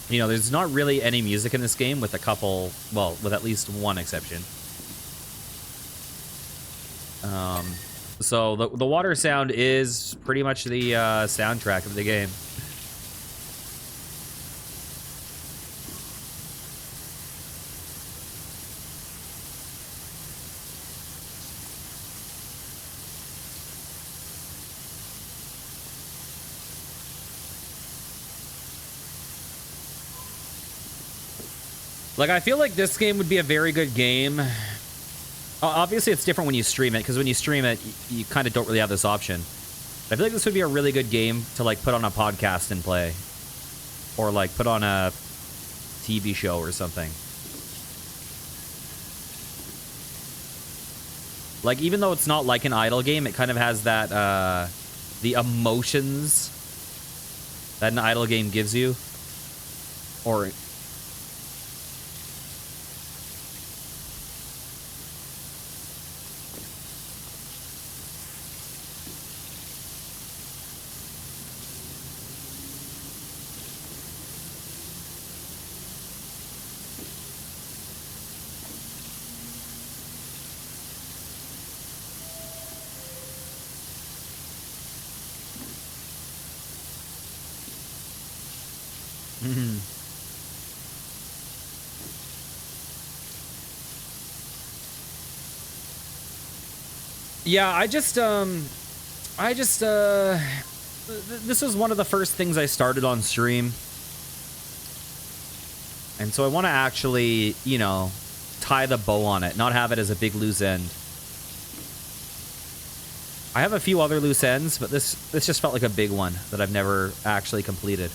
you know, there's not really any music in this game with a couple, well, with at least one exception. So the water sound is pretty much the soundtrack of the game. Like, I feel like this game would be a very good game. Obviously, it's different when you stream it, because when you stream it, you kind of don't really have this option. But I feel like this would be a really good game to, like, put on a podcast and play. Or, like, put on a TV show or something. Like, even though it's not like an idle game, it kind of has that, the emotions that an idle game gives you. Or... Yeah, this was one of the first things I started on stream. And so I want to actually, you know, tie the bow on it, not have it as a big loose end. I have a few other loose ends, but this just felt like a big one that I've never actually completed.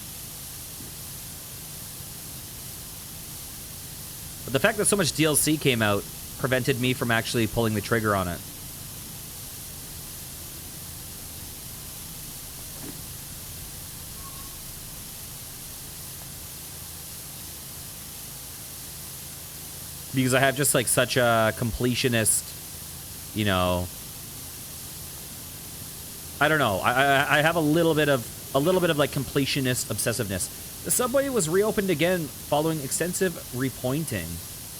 But the fact that so much DLC came out prevented me from actually pulling the trigger on it. Because I have just like such a completionist, you know, I don't know. I have a little bit of like completionist obsessiveness. The subway was reopened again following extensive repointing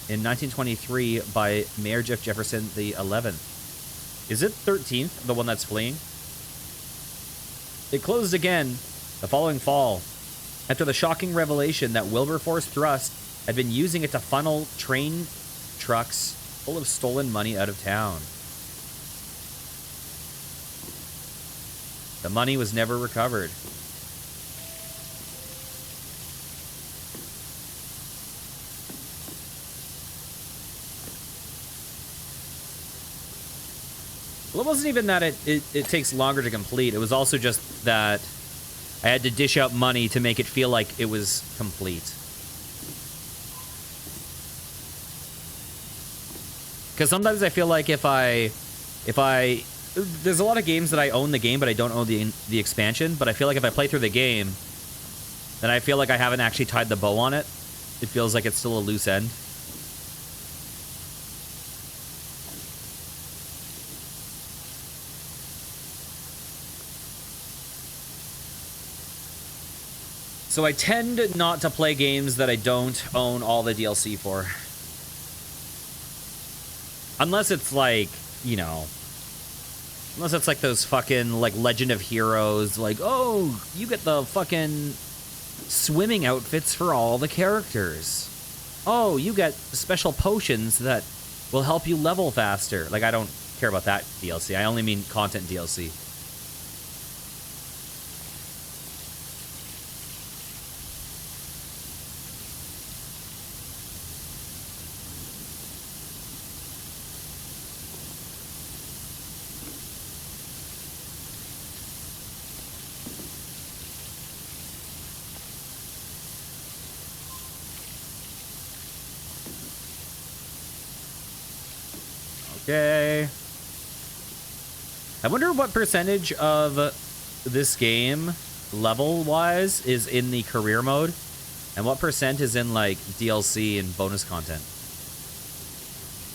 in 1923 by Mayor Jeff Jefferson the 11th. Is it 13th, the one that's fleeing? It closed again the following fall after the shocking revelation that Wilberforce Thrust had been using it to funnel train trucks full of stolen money out of town. The money was never recovered. Well, it wasn't even that it takes longer to complete. It was also just that I had to dish out money to make it feel like it was complete. Because sometimes I feel like if I there's a lot of games that I own the game, but I don't own the expansion. But I feel like if I play through the game, then I feel like I haven't actually tied the bow on it. It feels like it's still a loose end. So I tend not to play games that I don't own all the DLC for. Unless it's like, you know... Unless it's like those fucking, like, Legend of Heroes, like, oh, you get the fucking swimming outfits for all the characters. Oh, you get special potions that will help you level faster. Like, I don't care about that DLC. I only mean content DLC. Okay. I wonder what percentage of this game, level-wise, is in the career mode, and what percent is in, like, DLC and bonus content.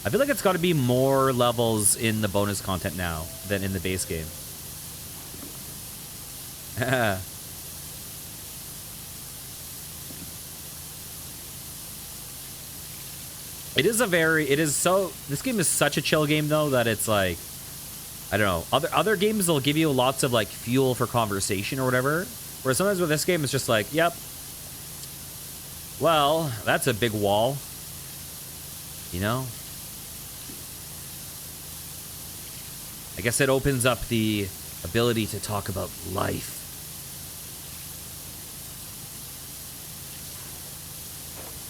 I feel like it's got to be more levels in the bonus content now than in the base game. This game is such a chill game, though, that it's like, I don't know. Other games will give you lots of, like, fuel for conversation or whatever. Whereas sometimes with this game, it's just like, yep. Well, that's a big wall. You know? I guess it opens up the ability to talk about life.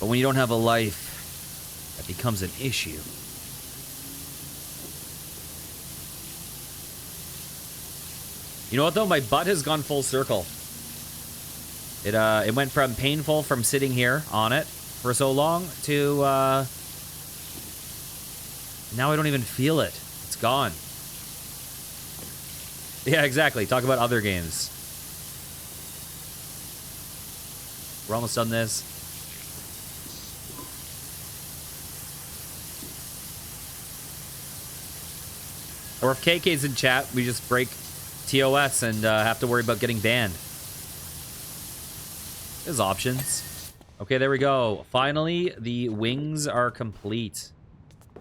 But when you don't have a life, that becomes an issue. You know what, though? My butt has gone full circle. It went from painful from sitting here on it for so long to, now I don't even feel it. It's gone. Yeah, exactly. Talk about other games. We're almost done this. Or if KK's in chat, we just break TOS and have to worry about getting banned. There's options. Okay, there we go. Finally, the wings are complete.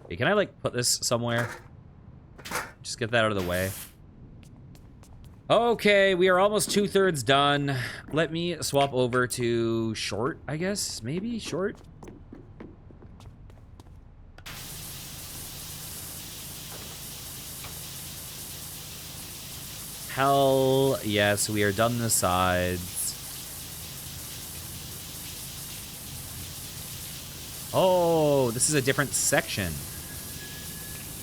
Okay, can I, like, put this somewhere? Just get that out of the way. Okay, we are almost 2/3 done. Let me swap over to short, I guess. Maybe short? Hell yes, we are done the sides. Oh, this is a different section.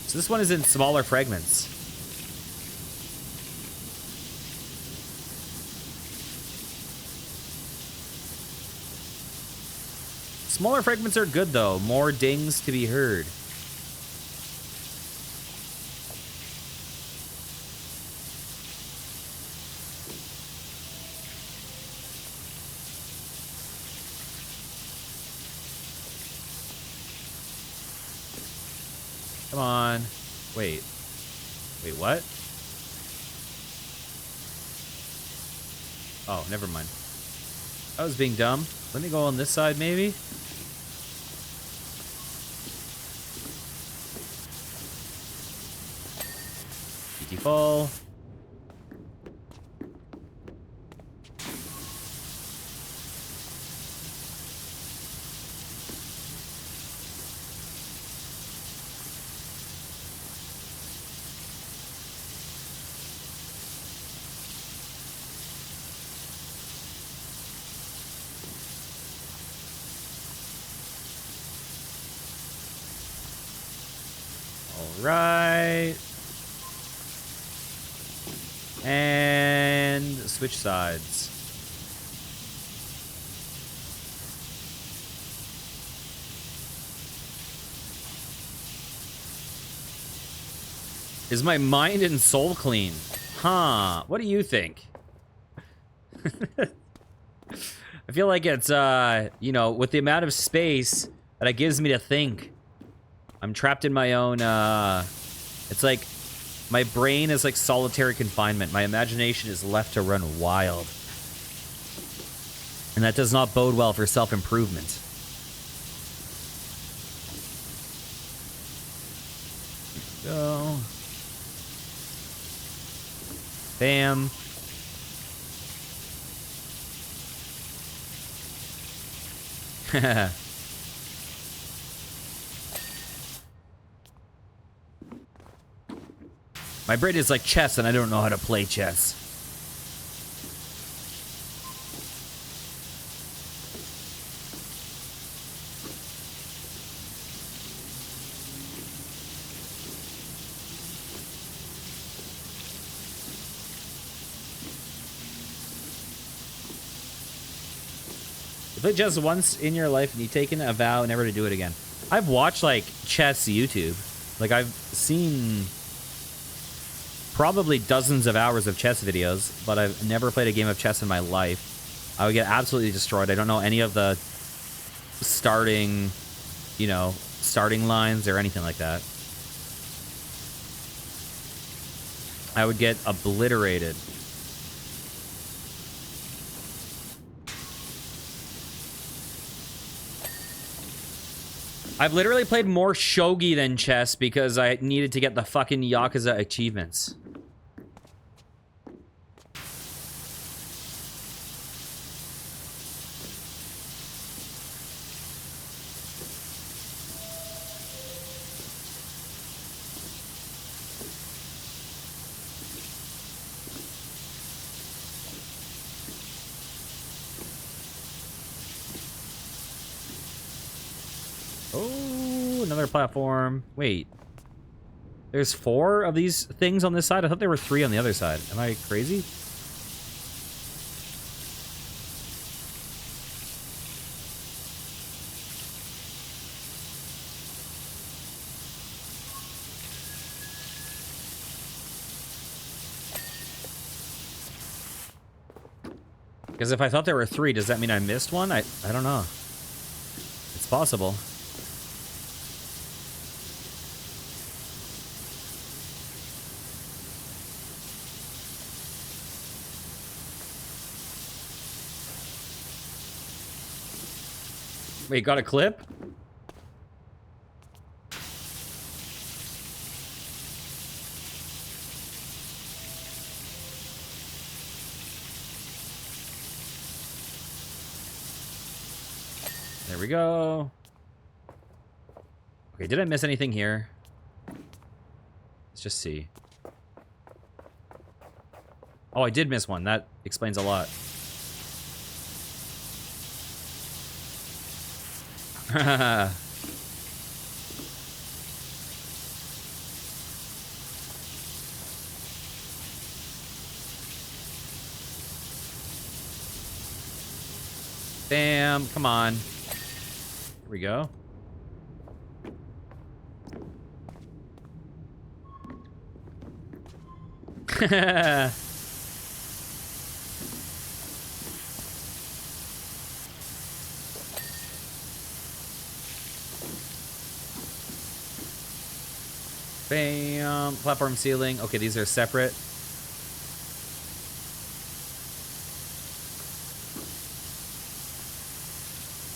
So this one is in smaller fragments. Smaller fragments are good, though. More dings to be heard. Come on. Wait. Wait, what? Oh, never mind. I was being dumb. Let me go on this side, maybe? PT full. Right. And switch sides. Is my mind and soul clean? Huh. What do you think? I feel like it's, you know, with the amount of space that it gives me to think, I'm trapped in my own, it's like, my brain is like solitary confinement. My imagination is left to run wild. And that does not bode well for self-improvement. Go. Bam. My brain is like chess, and I don't know how to play chess. You play chess once in your life, and you've taken a vow never to do it again. I've watched, like, chess YouTube. Like, I've seen probably dozens of hours of chess videos, but I've never played a game of chess in my life. I would get absolutely destroyed. I don't know any of the starting, starting lines or anything like that. I would get obliterated. I've literally played more shogi than chess because I needed to get the fucking Yakuza achievements. Oh, another platform. Wait. There's 4 of these things on this side? I thought there were 3 on the other side. Am I crazy? Because if I thought there were 3, does that mean I missed one? I don't know. It's possible. Wait, got a clip? There we go. Okay, did I miss anything here? Let's just see. Oh, I did miss one. That explains a lot. Bam, come on. Here we go. Bam, platform ceiling. Okay, these are separate.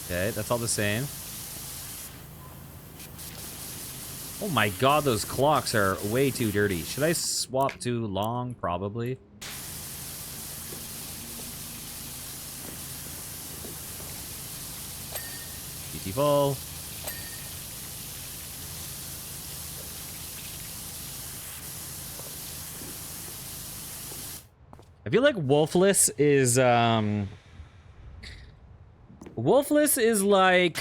Okay, that's all the same. Oh my god, those clocks are way too dirty. Should I swap to long? Probably. Beautiful. I feel like Wolfless is, Wolfless is like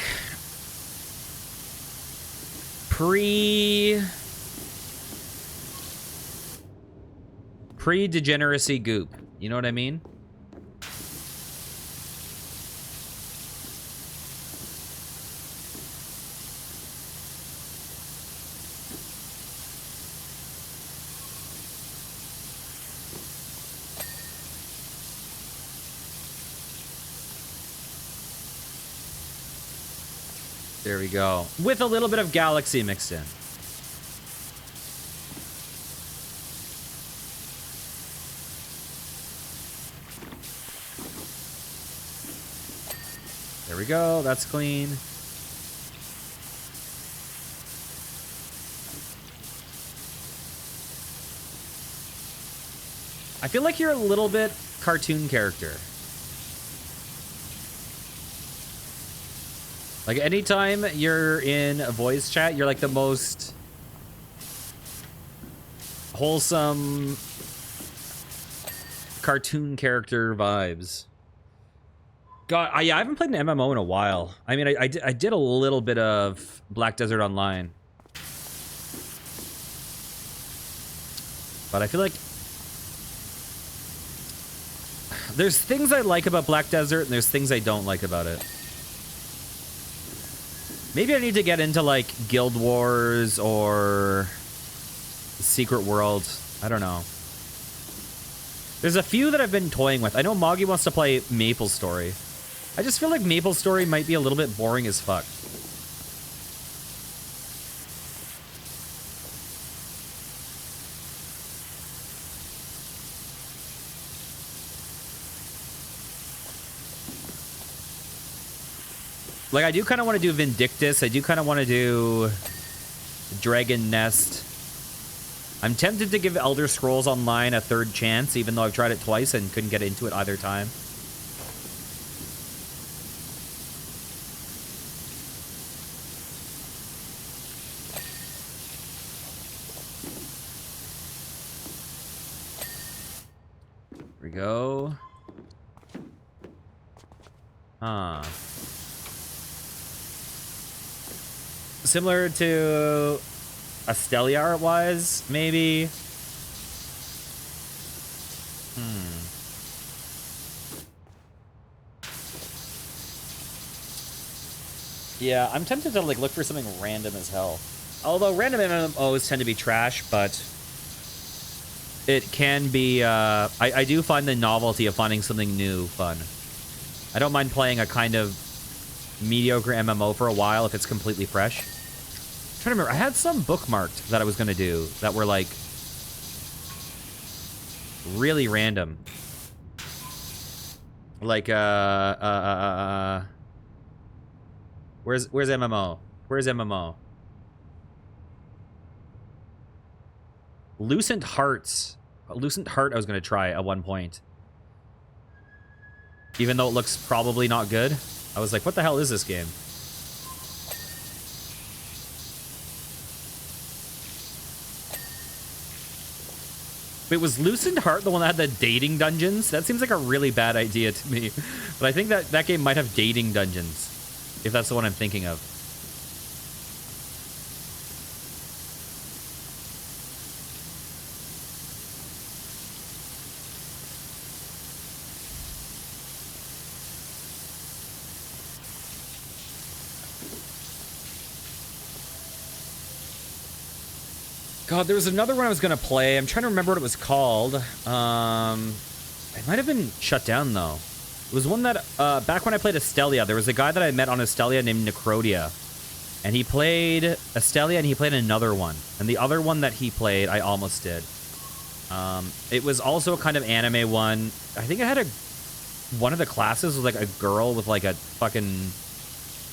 pre-degeneracy goop. You know what I mean? There we go. With a little bit of Galaxy mixed in. There we go. That's clean. I feel like you're a little bit cartoon character. Like, anytime you're in a voice chat, you're like the most wholesome cartoon character vibes. God, yeah, I haven't played an MMO in a while. I mean, I did a little bit of Black Desert Online. But I feel like there's things I like about Black Desert, and there's things I don't like about it. Maybe I need to get into, like, Guild Wars or Secret World. I don't know. There's a few that I've been toying with. I know Moggy wants to play Maple Story. I just feel like Maple Story might be a little bit boring as fuck. Like, I do kind of want to do Vindictus. I do kind of want to do Dragon Nest. I'm tempted to give Elder Scrolls Online a third chance, even though I've tried it twice and couldn't get into it either time. Here we go. Huh. Similar to Astelia art was, maybe. Yeah, I'm tempted to like look for something random as hell. Although random MMOs tend to be trash, but it can be. I do find the novelty of finding something new fun. I don't mind playing a kind of mediocre MMO for a while if it's completely fresh. I'm trying to remember, I had some bookmarked that I was gonna do that were like really random. Like where's MMO? Where's MMO? Lucent Hearts. Lucent Heart I was gonna try at one point. Even though it looks probably not good. I was like, what the hell is this game? Wait, was Lucent Heart the one that had the dating dungeons? That seems like a really bad idea to me. But I think that game might have dating dungeons. If that's the one I'm thinking of. God, there was another one I was going to play. I'm trying to remember what it was called. It might have been shut down, though. It was one that, back when I played Astelia, there was a guy that I met on Astelia named Necrodia. And he played Astelia, and he played another one. And the other one that he played, I almost did. It was also a kind of anime one. I think it had one of the classes was like a girl with like a fucking...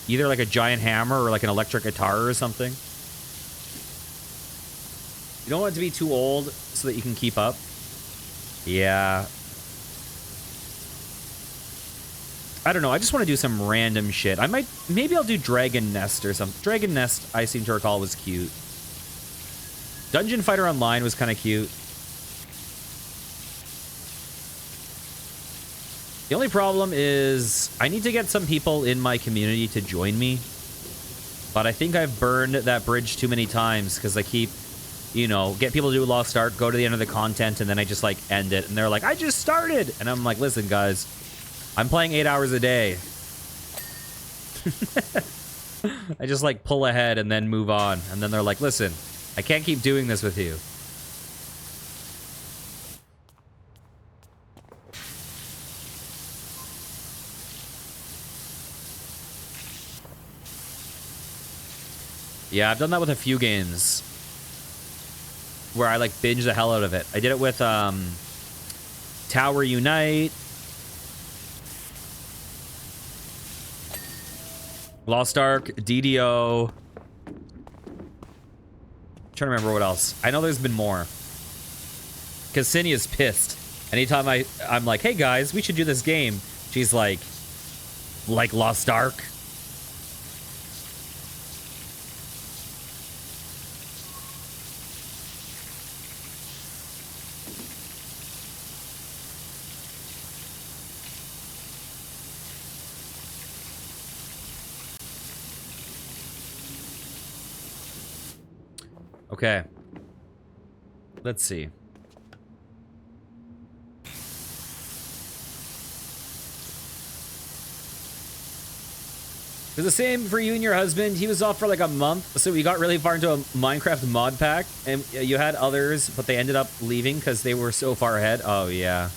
either like a giant hammer or like an electric guitar or something. You don't want it to be too old so that you can keep up. Yeah. I don't know. I just want to do some random shit. Maybe I'll do Dragon Nest or something. Dragon Nest, I seem to recall, was cute. Dungeon Fighter Online was kind of cute. The only problem is I need to get some people in my community to join me. But I think I've burned that bridge too many times because I keep... you know, get people to do Lost Ark, go to the end of the content, and then I just, like, end it. And they're like, I just started! And I'm like, listen, guys, I'm playing 8 hours a day. I just, like, pull ahead and then move on. And then they're like, listen, I can't keep doing this with you. Yeah, I've done that with a few games. Where I like binge the hell out of it. I did it with Tower Unite, Lost Ark, DDO. I'm trying to remember what else. I know there's been more. Cassinia's pissed. Anytime I'm like, hey guys, we should do this game. She's like Lost Ark? Okay. Let's see. was the same for you and your husband. He was off for like a month, so we got really far into a Minecraft mod pack, and you had others, but they ended up leaving because they were so far ahead. Oh, yeah.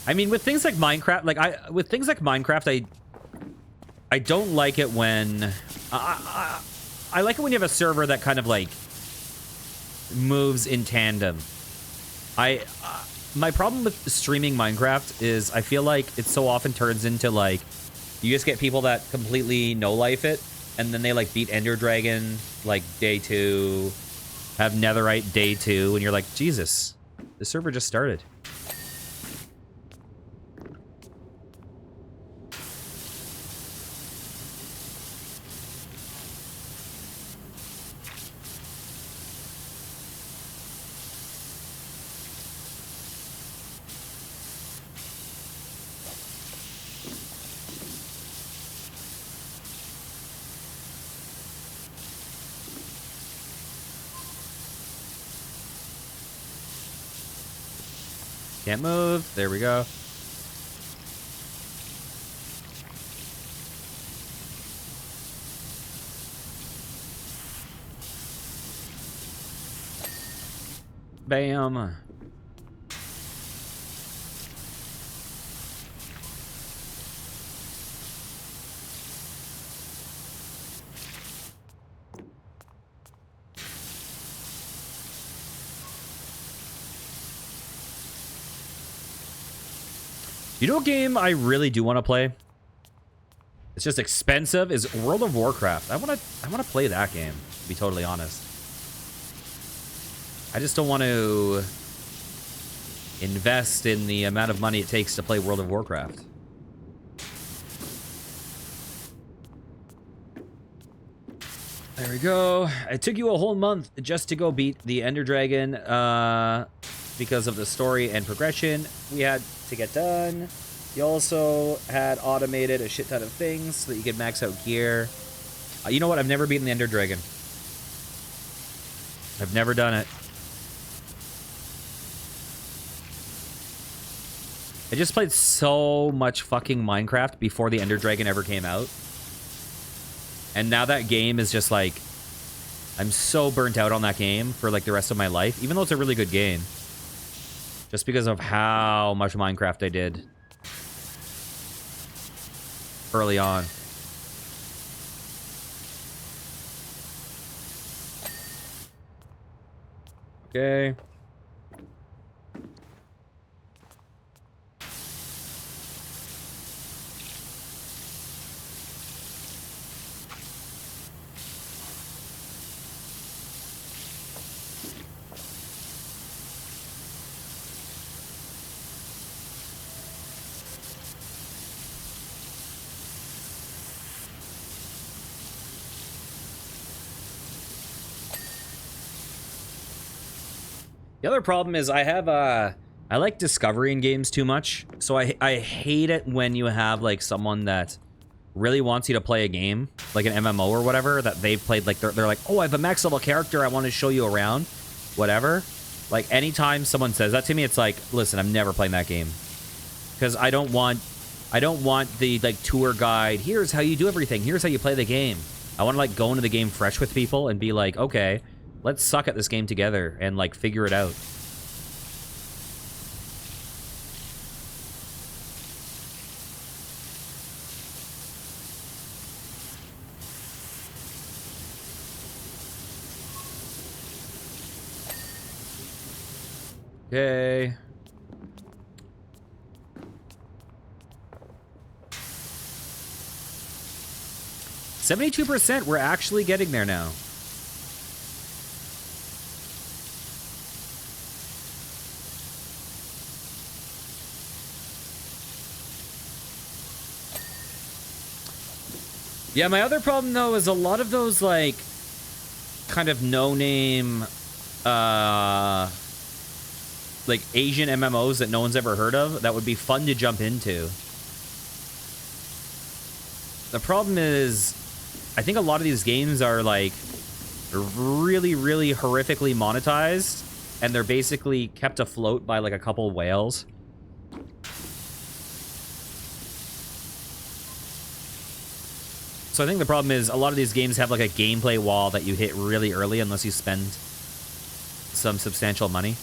I mean, with things like Minecraft, I don't like it when I like it when you have a server that kind of like moves in tandem. My problem with streaming Minecraft is I feel like it so often turns into like you just get people that completely no life it, and then they like beat Ender Dragon like day 2, have Netherite day 2, and you're like, Jesus, the server just started. Can't move. There we go. Bam. You know what game I really do want to play? It's just expensive. Is World of Warcraft. I want to play that game, to be totally honest. I just don't want to invest in the amount of money it takes to play World of Warcraft. There we go. It took you a whole month just to go beat the Ender Dragon because of the story and progression we had to get done. You also had automated a shit ton of things so that you could max out gear. You know what? I've never beaten the Ender Dragon. I've never done it. I just played so much fucking Minecraft before the Ender Dragon ever came out. And now that game is just like... I'm so burnt out on that game for like the rest of my life. Even though it's a really good game. Just because of how much Minecraft I did early on. Okay. The other problem is I have I like discovery in games too much. So I hate it when you have like someone that really wants you to play a game, like an MMO or whatever, that they've played. Like they're like, oh, I have a max level character, I want to show you around, whatever. Like anytime someone says that to me, it's like, listen, I'm never playing that game. Because I don't want the like tour guide, here's how you do everything, here's how you play the game. I want to like go into the game fresh with people and be like, okay, let's suck at this game together and like figure it out. Okay. %, we're actually getting there now. Yeah, my other problem though is a lot of those like kind of no-name like Asian MMOs that no one's ever heard of that would be fun to jump into. The problem is, I think a lot of these games are like really, really horrifically monetized, and they're basically kept afloat by like a couple whales. So I think the problem is a lot of these games have like a gameplay wall that you hit really early unless you spend some substantial money.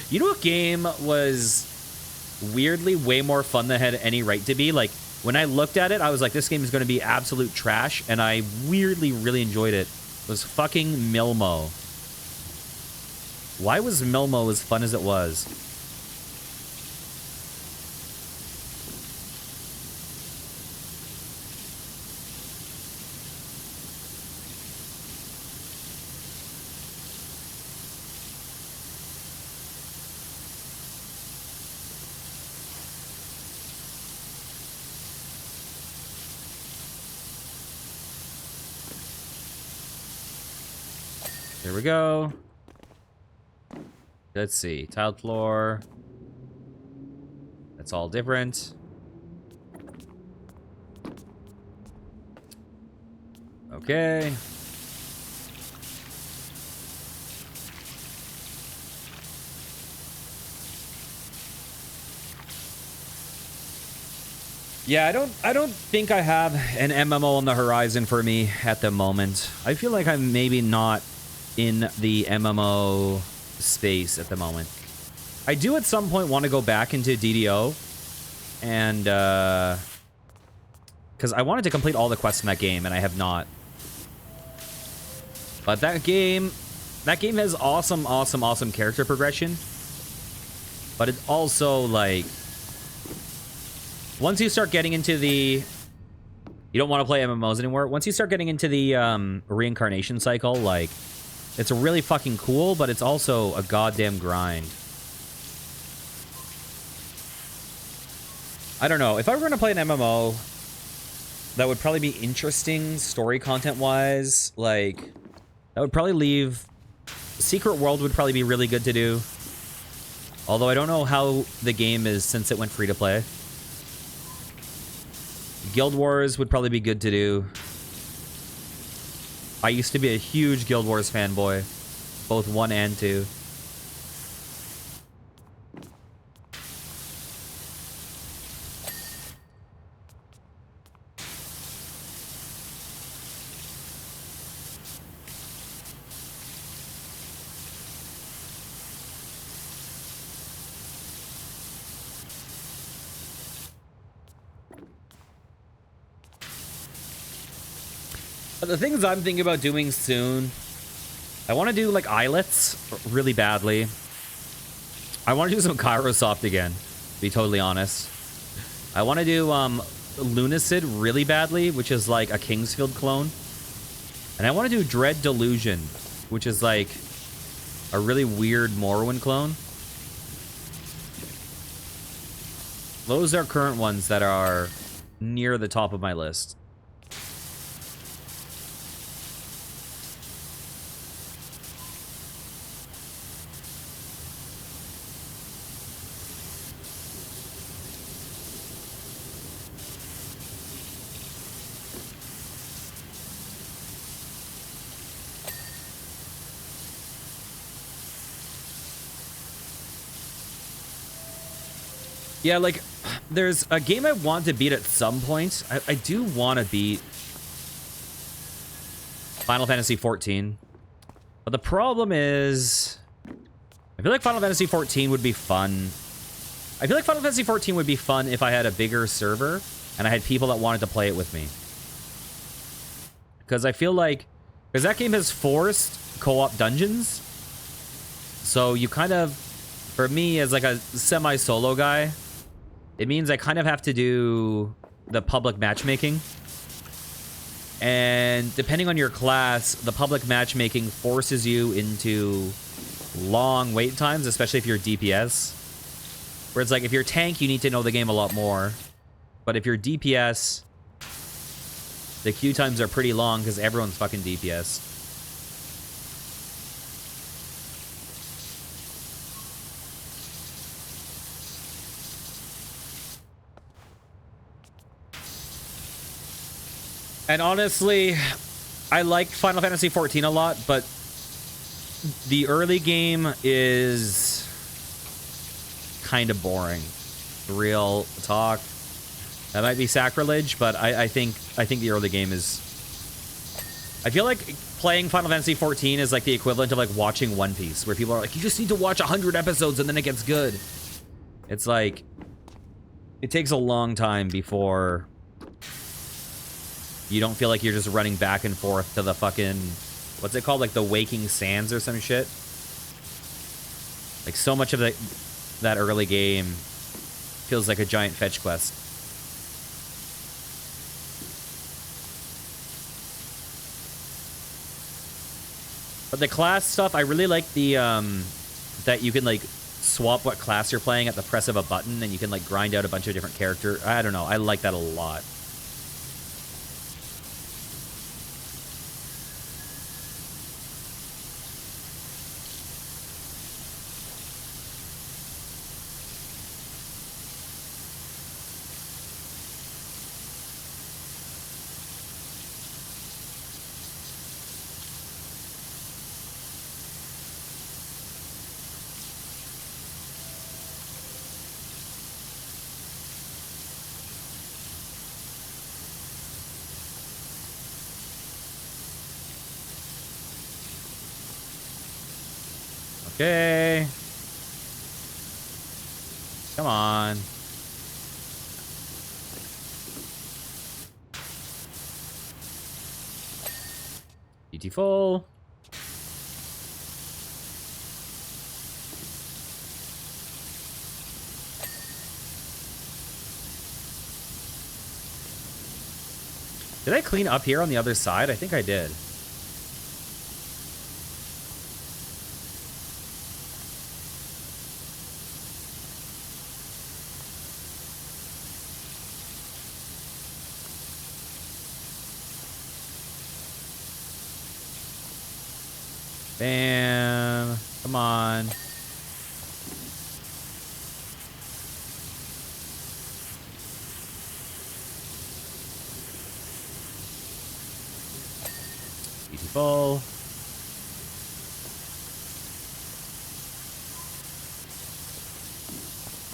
You know what game was weirdly way more fun than it had any right to be? Like, when I looked at it, I was like, this game is going to be absolute trash, and I weirdly really enjoyed it. It was fucking Milmo. Why was Milmo as fun as it was? Here we go. Let's see. Tiled floor. That's all different. Okay. Yeah, I don't think I have an MMO on the horizon for me at the moment. I feel like I'm maybe not in the MMO space at the moment. I do at some point want to go back into DDO, and because I wanted to complete all the quests in that game, and I have not. But that game has awesome character progression. But it also, like, once you start getting into the, you don't want to play MMOs anymore. Once you start getting into the reincarnation cycle, like, it's really fucking cool, but it's also a goddamn grind. I don't know. If I were going to play an MMO, that would probably be interesting story content-wise. Like, that would probably leave... Secret World would probably be really good to do. Although I don't know how the game is since it went free-to-play. Guild Wars would probably be good to do. I used to be a huge Guild Wars fanboy, both 1 and 2. But the things I'm thinking about doing soon, I want to do, like, islets really badly. I want to do some Kairosoft again, to be totally honest. I want to do Lunacid really badly, which is, like, a Kingsfield clone. And I want to do Dread Delusion, which is, like, a really weird Morrowind clone. Those are current ones that are near the top of my list. Yeah, like, there's a game I want to beat at some point. I do want to beat Final Fantasy XIV. But the problem is, I feel like Final Fantasy XIV would be fun. I feel like Final Fantasy XIV would be fun if I had a bigger server and I had people that wanted to play it with me. Because I feel like, because that game has forced co-op dungeons. So you kind of, for me as like a semi-solo guy, it means I kind of have to do the public matchmaking. And depending on your class, the public matchmaking forces you into long wait times, especially if you're DPS. Where it's like, if you're tank, you need to know the game a lot more. But if you're DPS, the queue times are pretty long because everyone's fucking DPS. And honestly, I like Final Fantasy XIV a lot, but the early game is kind of boring. Real talk. That might be sacrilege, but I think the early game is... I feel like playing Final Fantasy XIV is like the equivalent of like watching One Piece, where people are like, you just need to watch 100 episodes and then it gets good. It's like, it takes a long time before you don't feel like you're just running back and forth to the fucking, what's it called? Like the Waking Sands or some shit. Like so much of that early game feels like a giant fetch quest. But the class stuff, I really like the, that you can, like, swap what class you're playing at the press of a button, and you can, like, grind out a bunch of different characters. I don't know. I like that a lot. Okay. Come on. Beautiful. Did I clean up here on the other side? I think I did. Bam. Come on. Beautiful.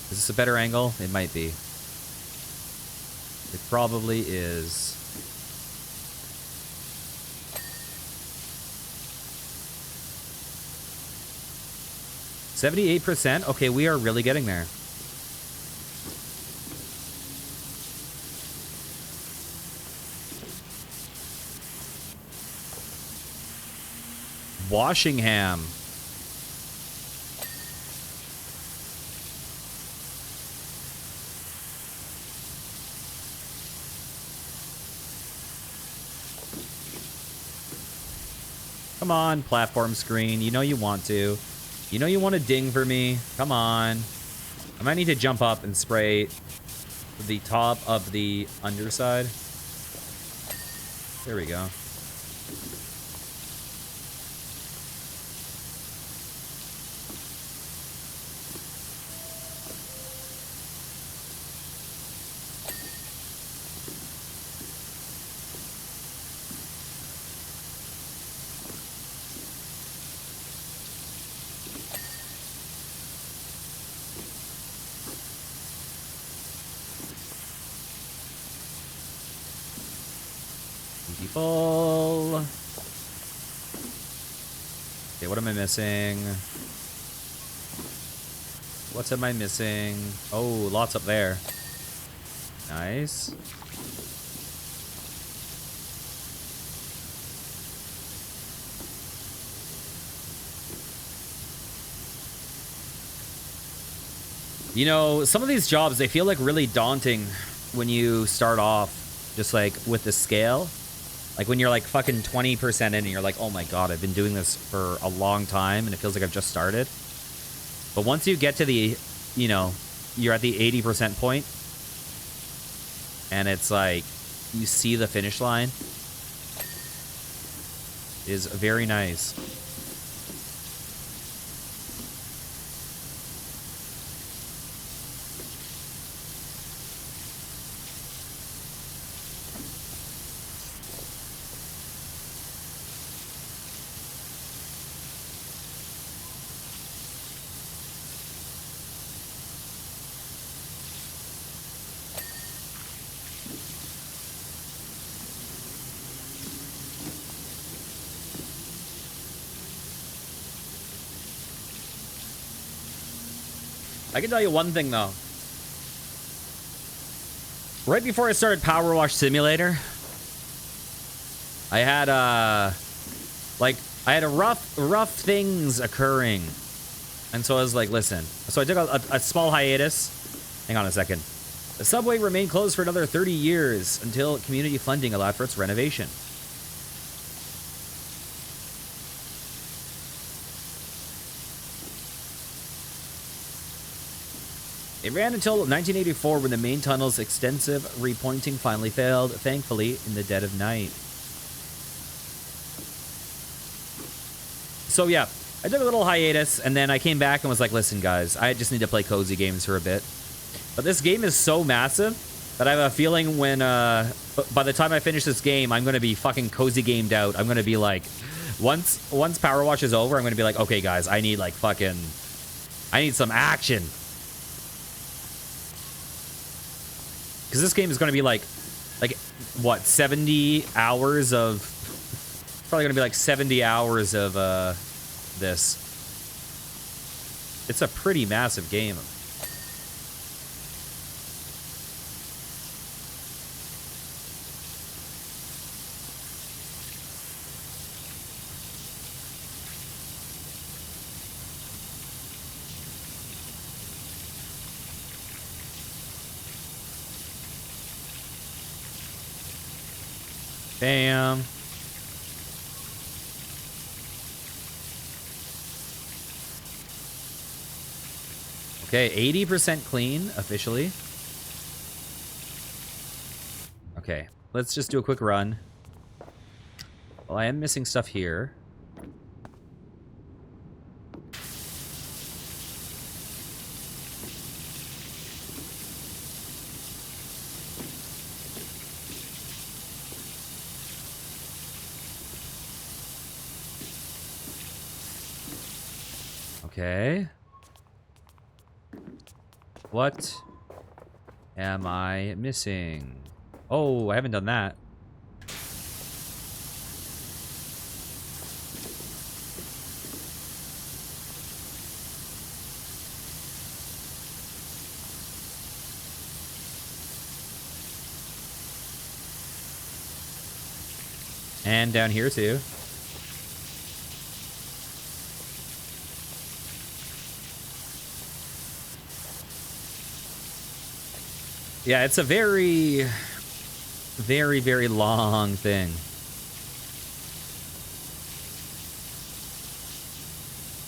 Is this a better angle? It might be. It probably is. %. Okay, we are really getting there. Washingham. Come on, platform screen. You know you want to. You know you want to ding for me. Come on. I might need to jump up and spray the top of the underside. There we go. Beautiful. Okay, what am I missing? What am I missing? Oh, lots up there. Nice. You know, some of these jobs, they feel like really daunting when you start off just like with the scale. Like when you're like fucking 20% in and you're like, oh my god, I've been doing this for a long time and it feels like I've just started. But once you get to the, you know, you're at the 80% point and it's like you see the finish line, it is very nice. I can tell you one thing, though. Right before I started PowerWash Simulator, I had, rough things occurring. And so I was like, listen. So I took a small hiatus. Hang on a second. The subway remained closed for another 30 years until community funding allowed for its renovation. It ran until 1984 when the main tunnel's extensive repointing finally failed, thankfully, in the dead of night. So yeah, I took a little hiatus, and then I came back and was like, listen, guys, I just need to play cozy games for a bit. But this game is so massive that I have a feeling when, by the time I finish this game, I'm going to be fucking cozy gamed out. I'm going to be like, once PowerWash is over, I'm going to be like, okay, guys, I need some action. Because this game is going to be like, what, 70 hours of... Probably going to be like 70 hours of this. It's a pretty massive game. Bam. Okay, 80% clean, officially. Okay, let's just do a quick run. Well, I am missing stuff here. Okay. What am I missing? Oh, I haven't done that. And down here too. Yeah, it's a very, very, very long thing.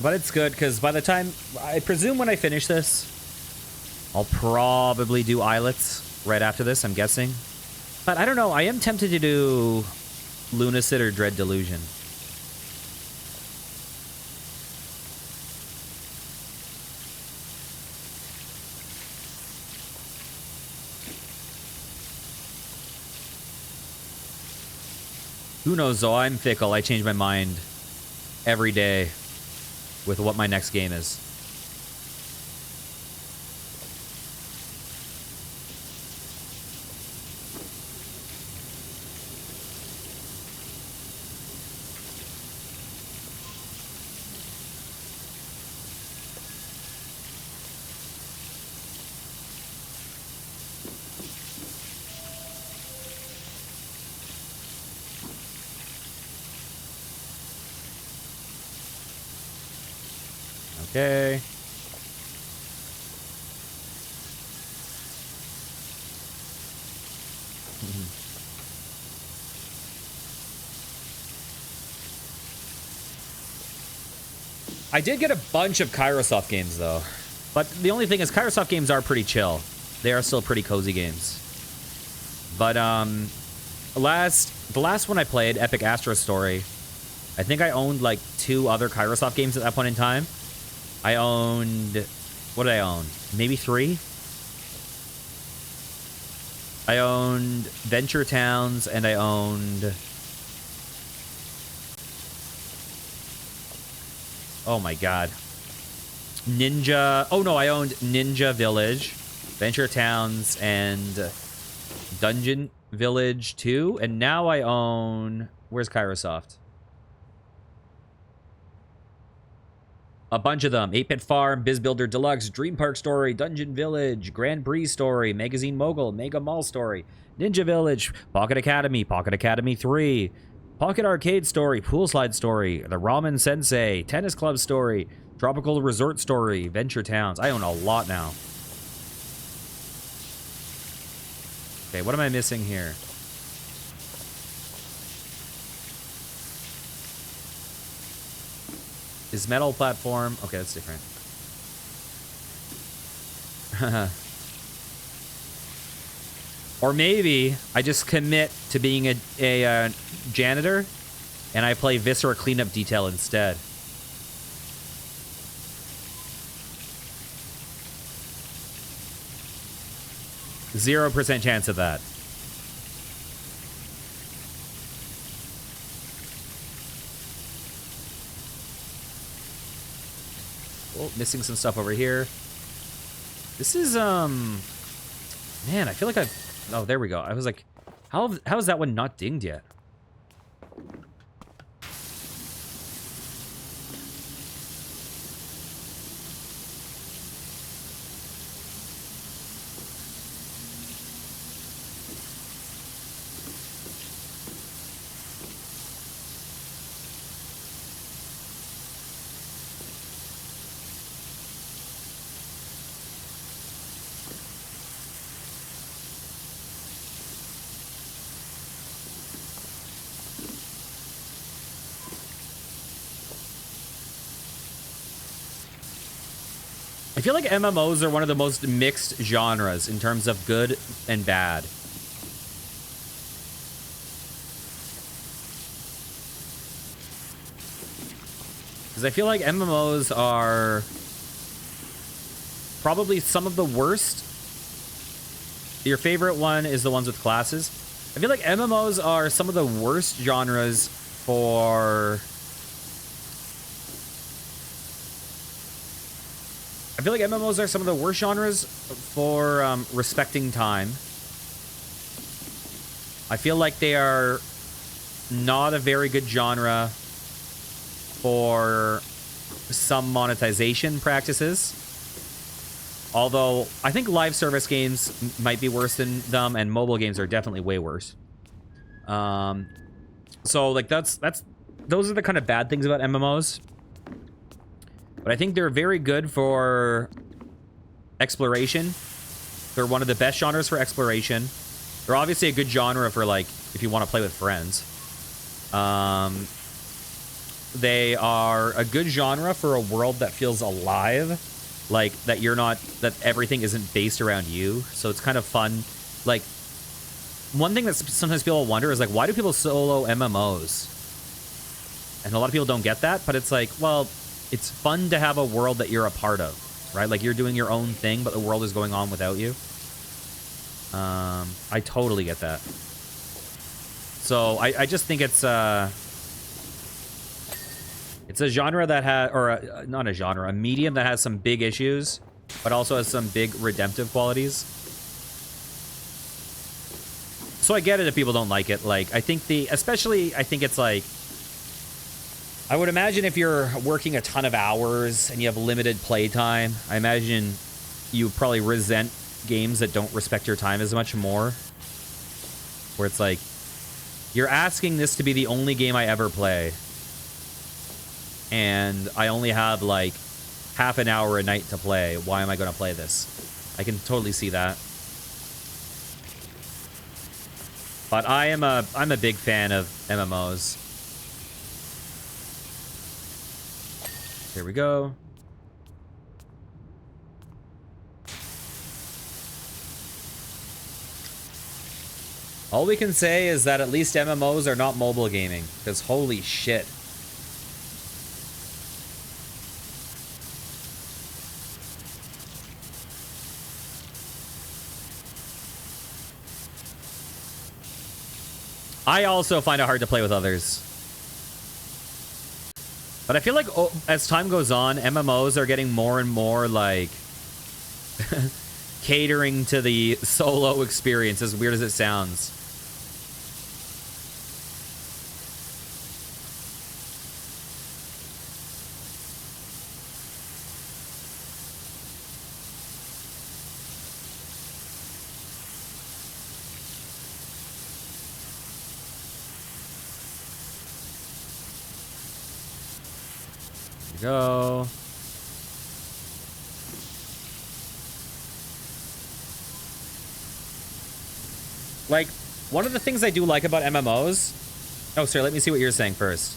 But it's good, because by the time... I presume when I finish this, I'll probably do islets right after this, I'm guessing. But I don't know, I am tempted to do Lunacid or Dread Delusion. Who knows, though? I'm fickle. I change my mind every day with what my next game is. Okay. I did get a bunch of Kairosoft games, though. But the only thing is, Kairosoft games are pretty chill. They are still pretty cozy games. But, the last one I played, Epic Astro Story, I think I owned, like, 2 other Kairosoft games at that point in time. I owned... What did I own? Maybe 3? I owned Venture Towns, and I owned... Oh my god. Ninja... Oh no, I owned Ninja Village, Venture Towns, and Dungeon Village 2. And now I own... Where's Kairosoft? A bunch of them. 8-Bit Farm, Biz Builder Deluxe, Dream Park Story, Dungeon Village, Grand Prix Story, Magazine Mogul, Mega Mall Story, Ninja Village, Pocket Academy 3, Pocket Arcade Story, Pool Slide Story, The Ramen Sensei, Tennis Club Story, Tropical Resort Story, Venture Towns. I own a lot now. Okay, what am I missing here? Is metal platform? Okay, that's different. Or maybe I just commit to being a janitor and I play Viscera Cleanup Detail instead. %0 chance of that. Oh, missing some stuff over here. This is, man, I feel like I've... Oh, there we go. I was like, how is that one not dinged yet? I feel like MMOs are one of the most mixed genres in terms of good and bad. Because I feel like MMOs are probably some of the worst. Your favorite one is the ones with classes. I feel like MMOs are some of the worst genres for... I feel like MMOs are some of the worst genres for respecting time. I feel like they are not a very good genre for some monetization practices. Although, I think live service games might be worse than them, and mobile games are definitely way worse. So, like, those are the kind of bad things about MMOs. But I think they're very good for exploration. They're one of the best genres for exploration. They're obviously a good genre for, like, if you want to play with friends. They are a good genre for a world that feels alive. Like, that you're not... that everything isn't based around you. So it's kind of fun. Like, one thing that sometimes people wonder is, like, why do people solo MMOs? And a lot of people don't get that, but it's like, well... It's fun to have a world that you're a part of, right? Like, you're doing your own thing, but the world is going on without you. I totally get that. So, I just think it's a genre that has... or, not a genre, a medium that has some big issues, but also has some big redemptive qualities. So, I get it if people don't like it. Like, I think especially, I think it's like... I would imagine if you're working a ton of hours and you have limited playtime, I imagine you probably resent games that don't respect your time as much more. Where it's like, you're asking this to be the only game I ever play. And I only have, like, half an hour a night to play. Why am I going to play this? I can totally see that. But I'm a big fan of MMOs. There we go. All we can say is that at least MMOs are not mobile gaming, because holy shit. I also find it hard to play with others. But I feel like as time goes on, MMOs are getting more and more, like, catering to the solo experience, as weird as it sounds. Go. Like, one of the things I do like about MMOs... Oh, sorry, let me see what you're saying first.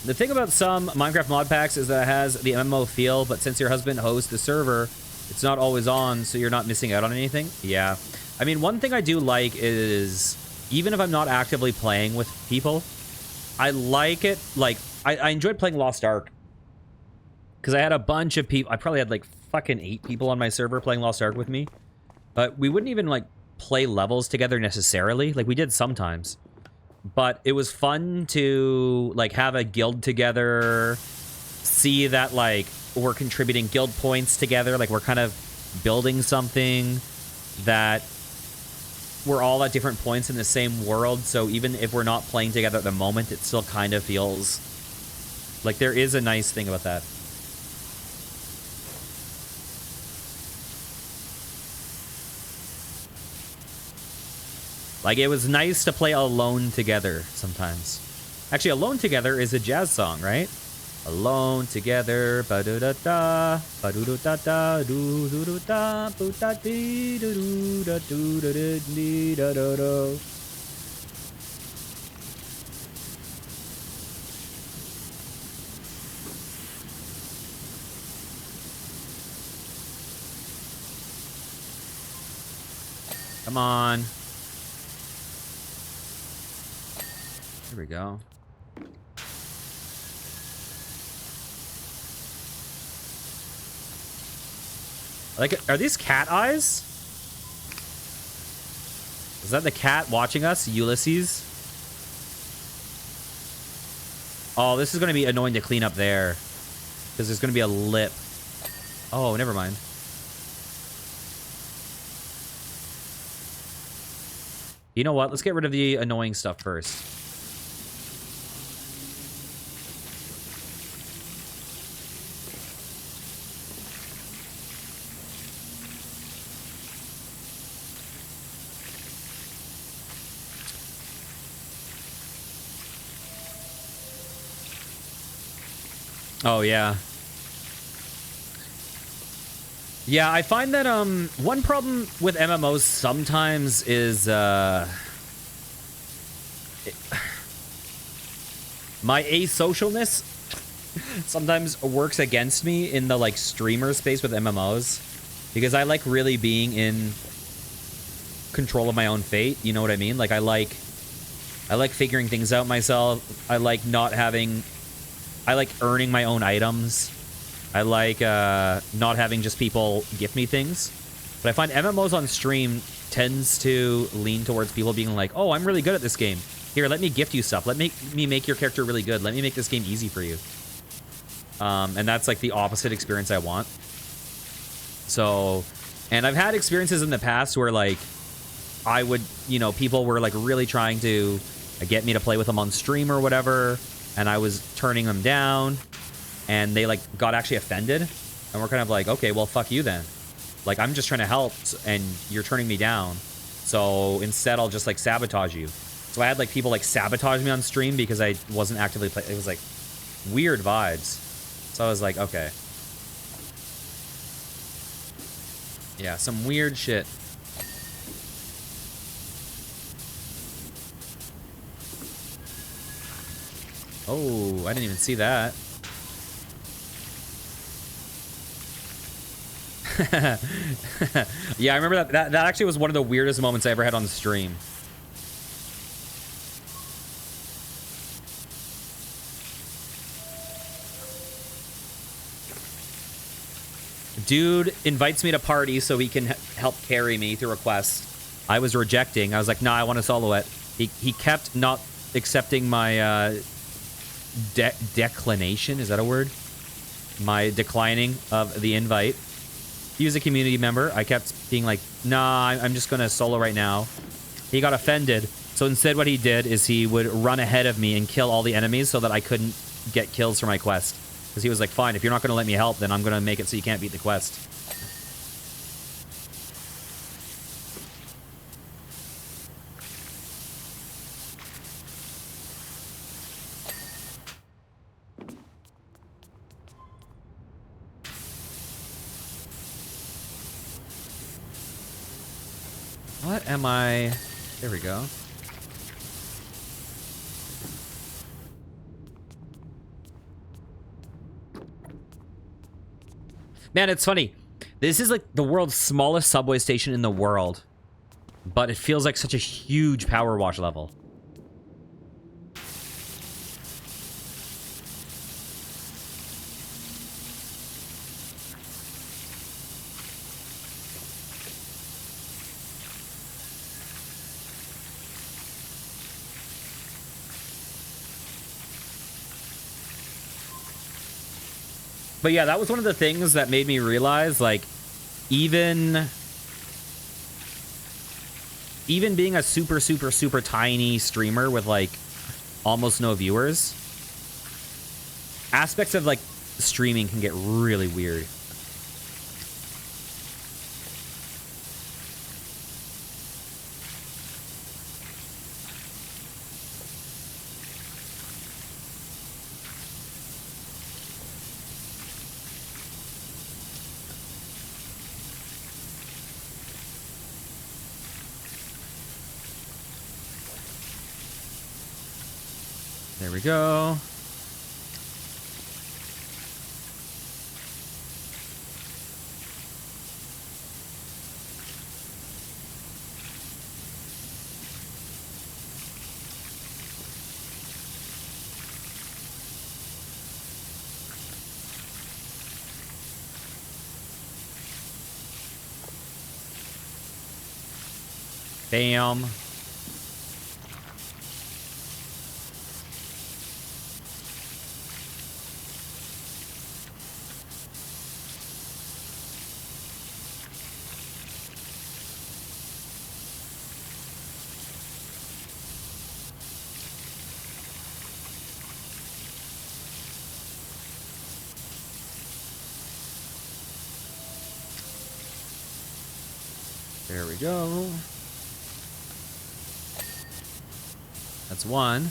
The thing about some Minecraft mod packs is that it has the MMO feel, but since your husband hosts the server, it's not always on, so you're not missing out on anything. Yeah. I mean, one thing I do like is, even if I'm not actively playing with people, I like it. Like, I enjoyed playing Lost Ark. Because I had a bunch of people. I probably had like fucking 8 people on my server playing Lost Ark with me. But we wouldn't even like play levels together necessarily. Like, we did sometimes. But it was fun to like have a guild together, see that like we're contributing guild points together, like we're kind of building something, that we're all at different points in the same world, so even if we're not playing together at the moment, it still kind of feels like there is a nice thing about that. Like, it was nice to play Alone Together sometimes. Actually, Alone Together is a jazz song, right? Alone together, ba-do-da-da, ba-do-do-da-da, do-do-do-da, bo-da-dee, do-do-da-dee-da-do-do. Come on. Here we go. Like, are these cat eyes? Is that the cat watching us, Ulysses? Oh, this is going to be annoying to clean up there. Because there's going to be a lip. Oh, never mind. You know what? Let's get rid of the annoying stuff first. Oh, yeah. Yeah, I find that, one problem with MMOs sometimes is, my asocialness sometimes works against me in the, like, streamer space with MMOs. Because I like really being in control of my own fate, you know what I mean? Like, I like figuring things out myself. I like not having... I like earning my own items. I like not having just people gift me things. But I find MMOs on stream tends to lean towards people being like, oh, I'm really good at this game. Here, let me gift you stuff. Let me make your character really good. Let me make this game easy for you. And that's like the opposite experience I want. So, and I've had experiences in the past where like I would, you know, people were like really trying to get me to play with them on stream or whatever. And I was turning them down, and they, like, got actually offended. And we're kind of like, okay, well, fuck you then. Like, I'm just trying to help, and you're turning me down. So instead, I'll just, like, sabotage you. So I had, like, people, like, sabotage me on stream because I wasn't actively playing. It was, like, weird vibes. So I was like, okay. Yeah, some weird shit. Oh, I didn't even see that. Yeah, I remember that actually was one of the weirdest moments I ever had on the stream. Dude invites me to party so he can help carry me through a quest. I was rejecting. I was like, nah, I want to solo it. He kept not accepting my declination, is that a word? My declining of the invite. He was a community member. I kept being like, nah, I'm just gonna solo right now. He got offended. So instead what he did is he would run ahead of me and kill all the enemies so that I couldn't get kills for my quest. Because he was like, fine, if you're not gonna let me help, then I'm gonna make it so you can't beat the quest. What am I... There we go. Man, it's funny. This is like the world's smallest subway station in the world. But it feels like such a huge power wash level. But yeah, that was one of the things that made me realize, like, even being a super, super, super tiny streamer with, like, almost no viewers, aspects of, like, streaming can get really weird. There we go. Bam. There we go. That's one.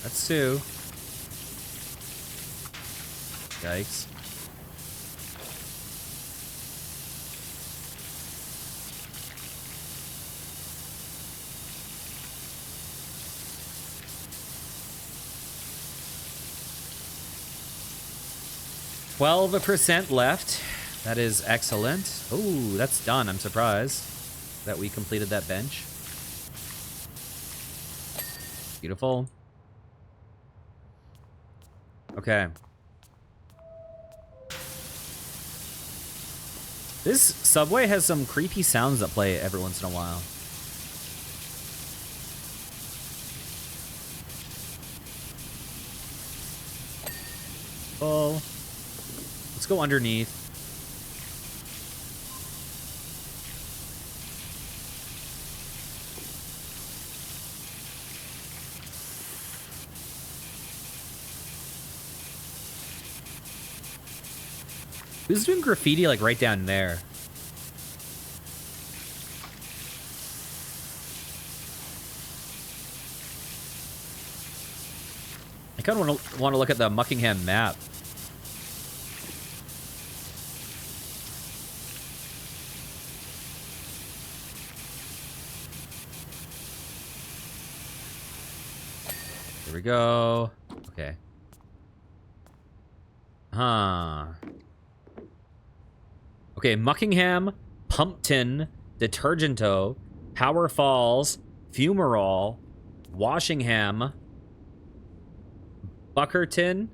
That's two. Yikes. %12 left. That is excellent. Oh, that's done. I'm surprised that we completed that bench. Beautiful. Okay. This subway has some creepy sounds that play every once in a while. Oh. Let's go underneath. Who's doing graffiti like right down there? I kind of want to look at the Muckingham map. Here we go. Okay. Huh. Okay, Muckingham, Pumpton, Detergento, Power Falls, Fumarole, Washingham, Buckerton,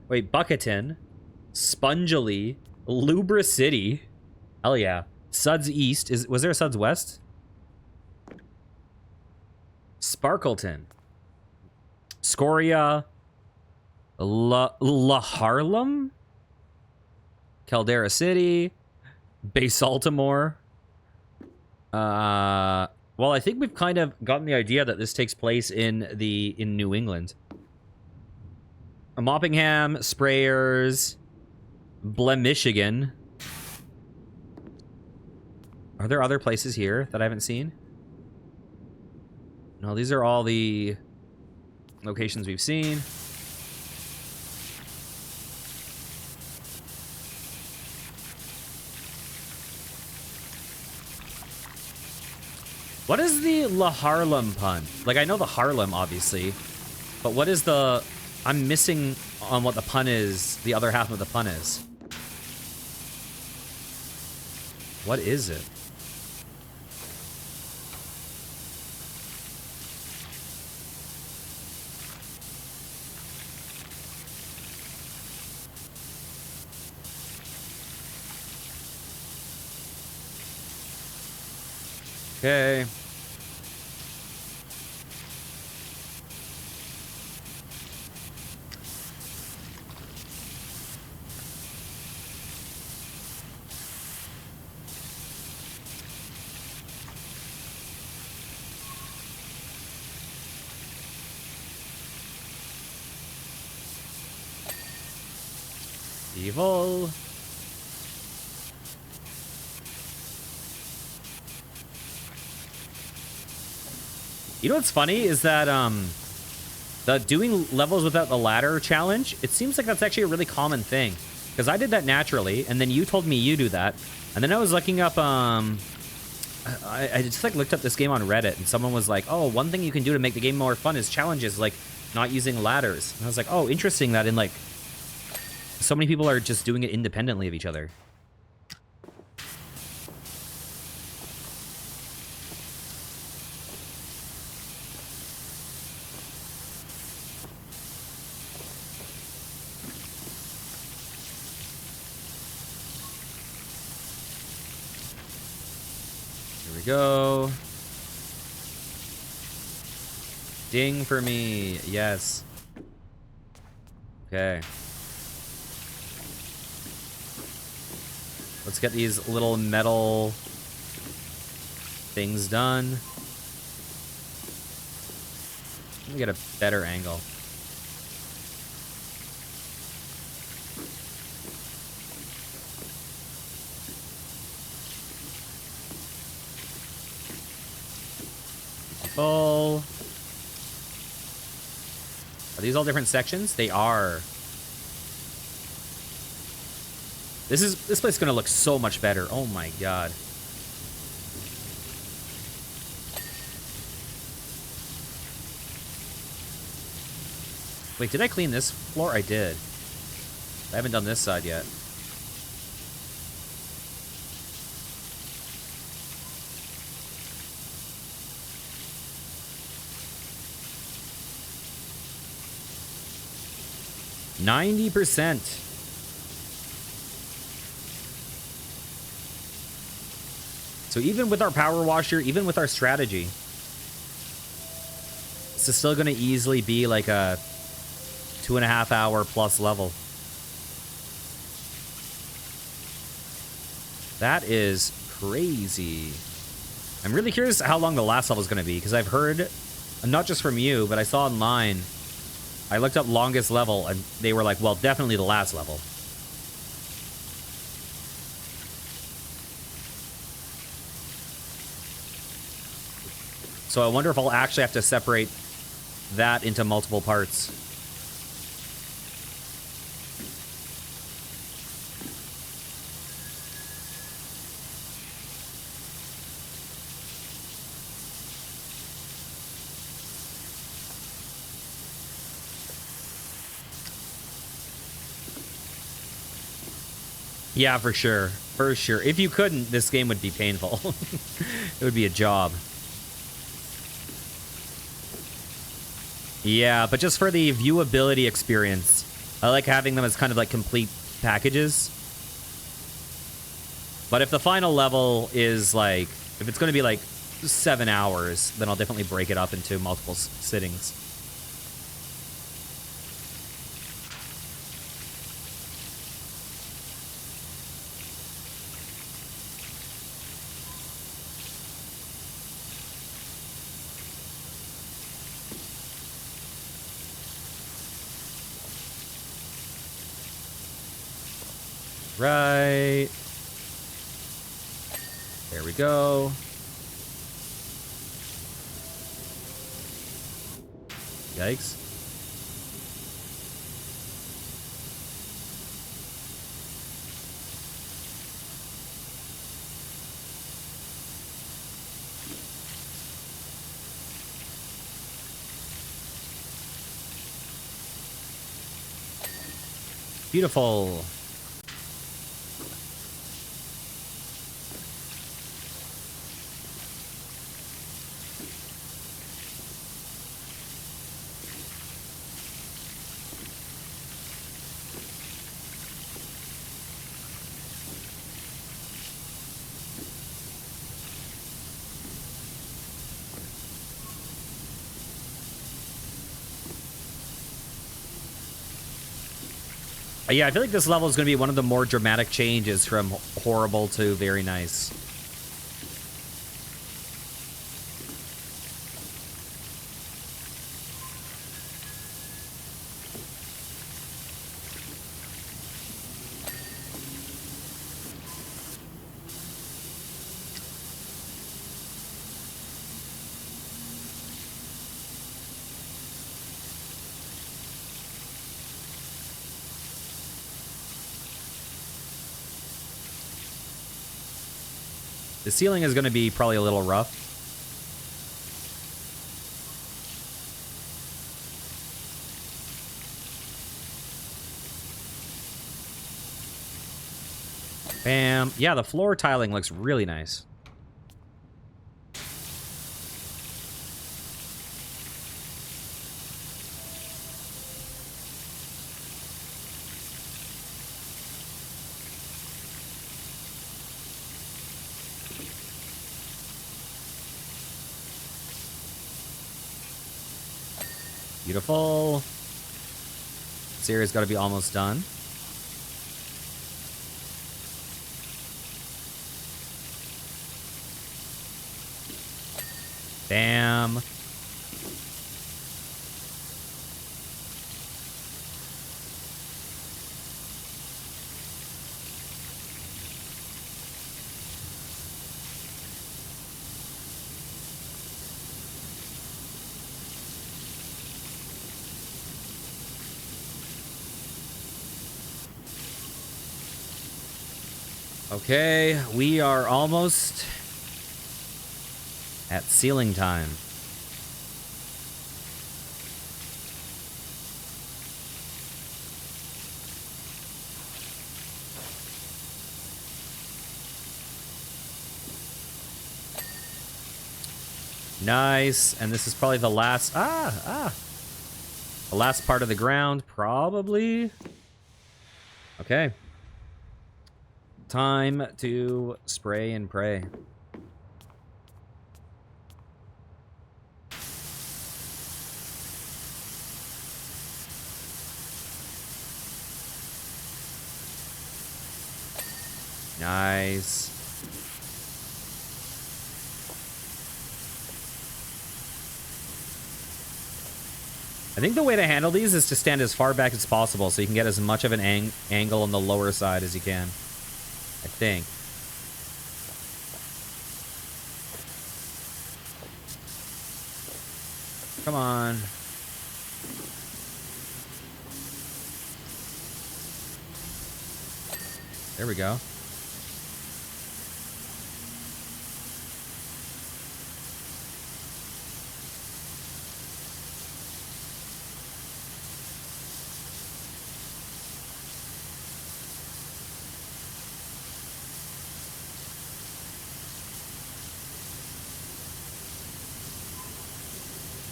Spongely, Lubra City. Hell yeah. Suds East. Was there a Suds West? Sparkleton. Scoria. La Harlem? Caldera City. Basaltimore. Well, I think we've kind of gotten the idea that this takes place in New England. Moppingham, Sprayers, Blem, Michigan. Are there other places here that I haven't seen? No, these are all the locations we've seen. What is the La Harlem pun? Like, I know the Harlem, obviously. But what is the... I'm missing on what the pun is, the other half of the pun is. What is it? Okay. Evil. You know what's funny is that the doing levels without the ladder challenge, it seems like that's actually a really common thing. Because I did that naturally, and then you told me you do that. And then I was looking up I just like looked up this game on Reddit, and someone was like, "Oh, one thing you can do to make the game more fun is challenges like not using ladders." And I was like, "Oh, interesting that in like so many people are just doing it independently of each other." Here we go. Ding for me. Yes. Okay. Let's get these little metal things done. Let me get a better angle. Full. Are these all different sections? They are. This place is gonna look so much better. Oh my god. Wait, did I clean this floor? I did. I haven't done this side yet. %. So even with our power washer, even with our strategy, this is still going to easily be like a 2.5 hour plus level. That is crazy. I'm really curious how long the last level is going to be, because I've heard, not just from you, but I saw online, I looked up longest level, and they were like, well, definitely the last level. So I wonder if I'll actually have to separate that into multiple parts. Yeah, for sure. For sure. If you couldn't, this game would be painful. It would be a job. Yeah, but just for the viewability experience, I like having them as kind of like complete packages. But if the final level is like, if it's going to be like 7 hours, then I'll definitely break it up into multiple sittings. Right. There we go. Yikes. Beautiful. Yeah, I feel like this level is going to be one of the more dramatic changes from horrible to very nice. The ceiling is going to be probably a little rough. Bam. Yeah, the floor tiling looks really nice. Beautiful. This area's got to be almost done. Bam. Okay, we are almost at ceiling time. Nice, and this is probably the last, the last part of the ground, probably. Okay. Time to spray and pray. Nice. I think the way to handle these is to stand as far back as possible so you can get as much of an angle on the lower side as you can. I think. Come on. There we go.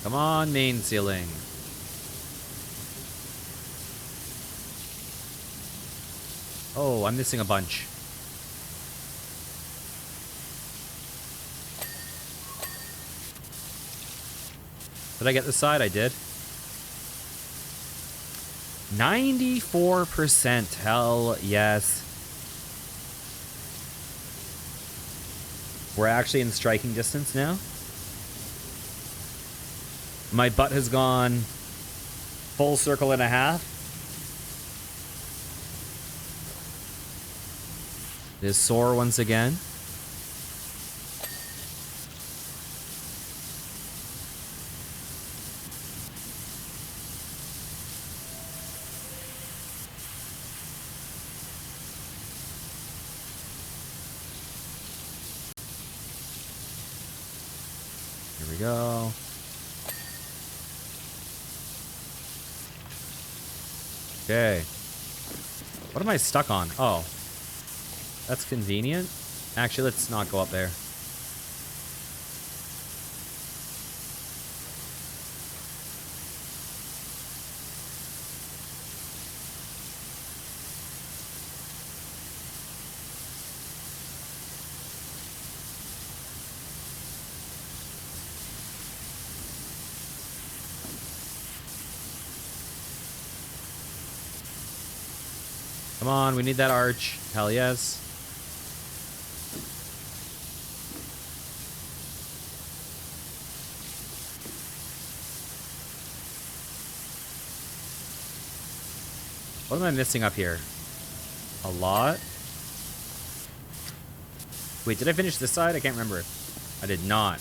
Come on, main ceiling. Oh, I'm missing a bunch. Did I get this side? I did. 94%. Hell yes. We're actually in striking distance now. My butt has gone full circle and a half. It is sore once again. Here we go. Okay. What am I stuck on? Oh. That's convenient. Actually, let's not go up there. Come on, we need that arch. Hell yes. What am I missing up here? A lot? Wait, did I finish this side? I can't remember. I did not.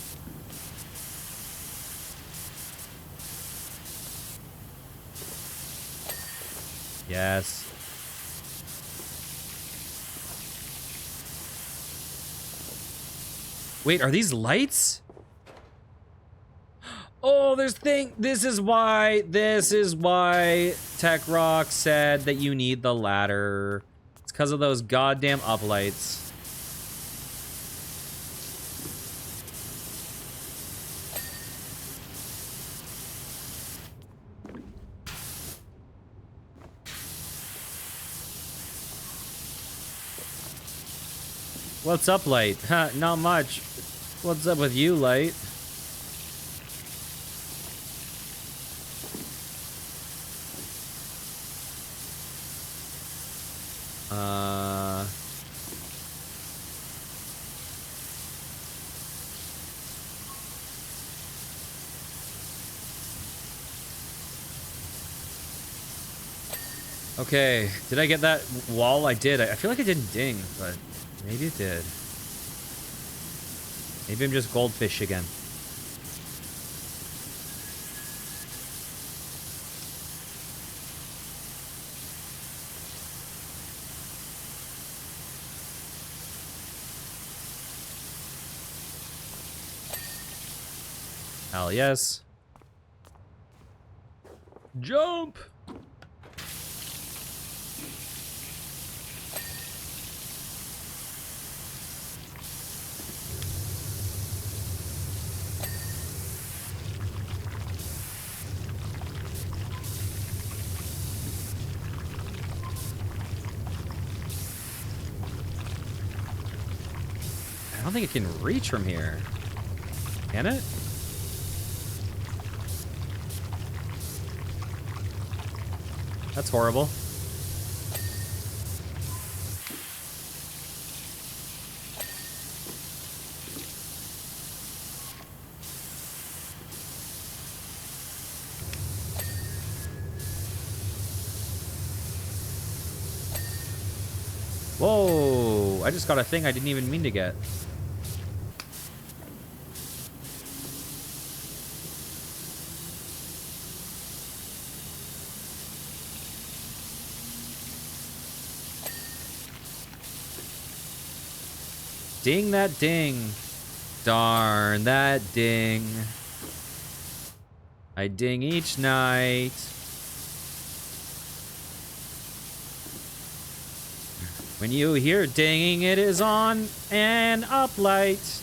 Yes. Wait, are these lights? Oh, there's thing. This is why Tech Rock said that you need the ladder. It's because of those goddamn uplights. What's up, Light? Huh, not much. What's up with you, Light? Okay, did I get that wall? I did. I feel like it didn't ding, but maybe it did. Maybe I'm just goldfish again. Hell yes. Jump! I don't think it can reach from here. Can it? That's horrible. Whoa! I just got a thing I didn't even mean to get. Ding that ding. Darn that ding. I ding each night. When you hear dinging, it is on an uplight.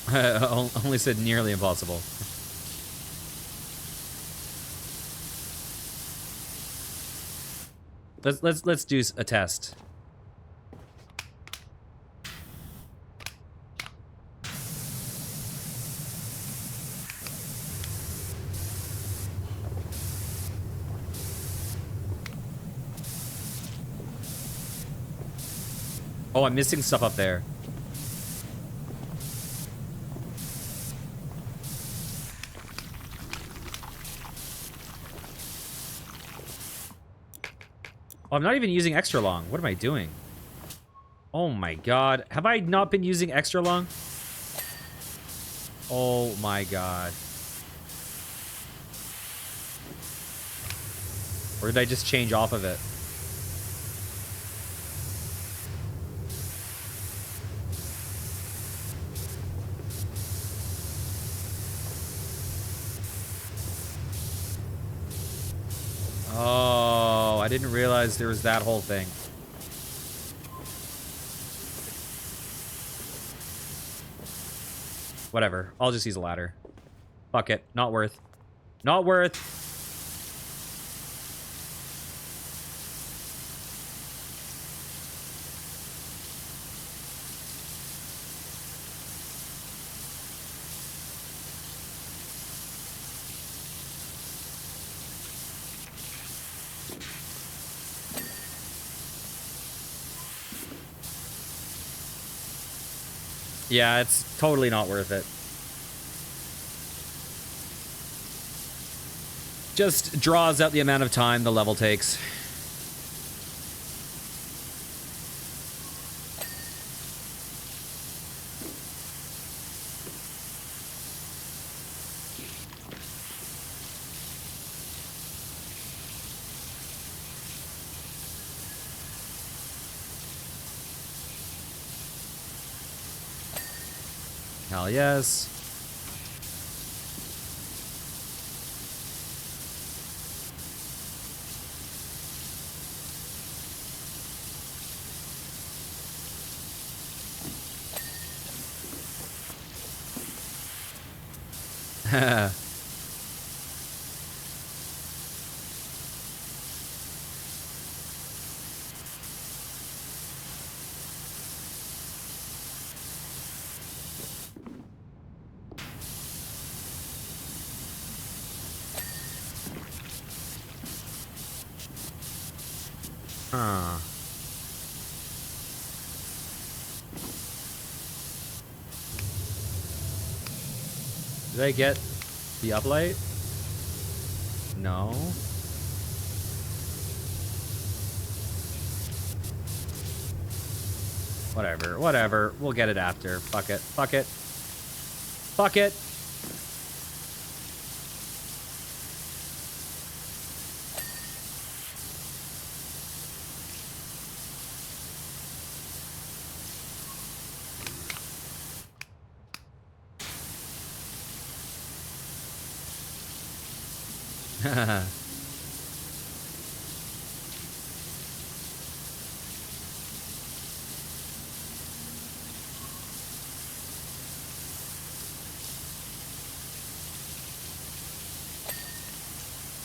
I only said nearly impossible. Let's do a test. Oh, I'm missing stuff up there. Oh, I'm not even using extra long. What am I doing? Oh my god. Have I not been using extra long? Oh my god. Or did I just change off of it? I didn't realize there was that whole thing. Whatever. I'll just use a ladder. Fuck it. Not worth. Not worth. Yeah, it's totally not worth it. Just draws out the amount of time the level takes. Hell yes. Huh. Did I get the uplight? No. Whatever, whatever. We'll get it after. Fuck it. Fuck it. Fuck it.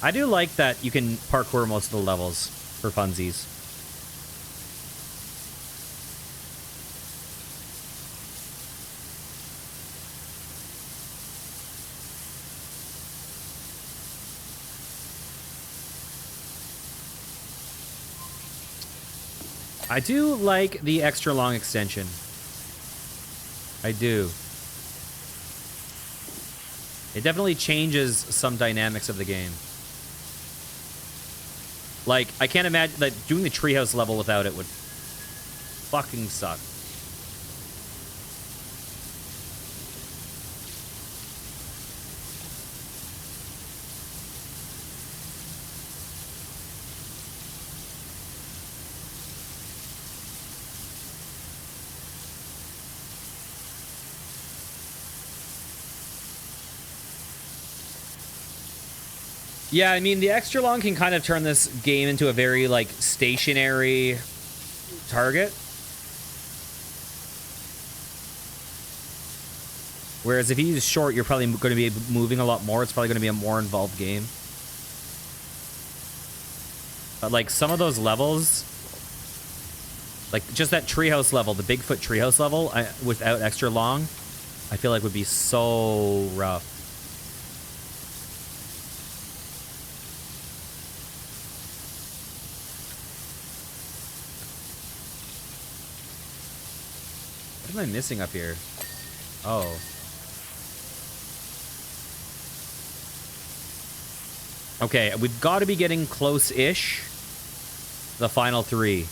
I do like that you can parkour most of the levels for funsies. I do like the extra long extension. I do. It definitely changes some dynamics of the game. Like, I can't imagine that doing the treehouse level without it would fucking suck. Yeah, I mean, the extra long can kind of turn this game into a very, like, stationary target. Whereas if you use short, you're probably going to be moving a lot more. It's probably going to be a more involved game. But, like, some of those levels, like, just that treehouse level, the Bigfoot treehouse level, without extra long, I feel like would be so rough. What am I missing up here? Oh. Okay, we've got to be getting close-ish. The final 3.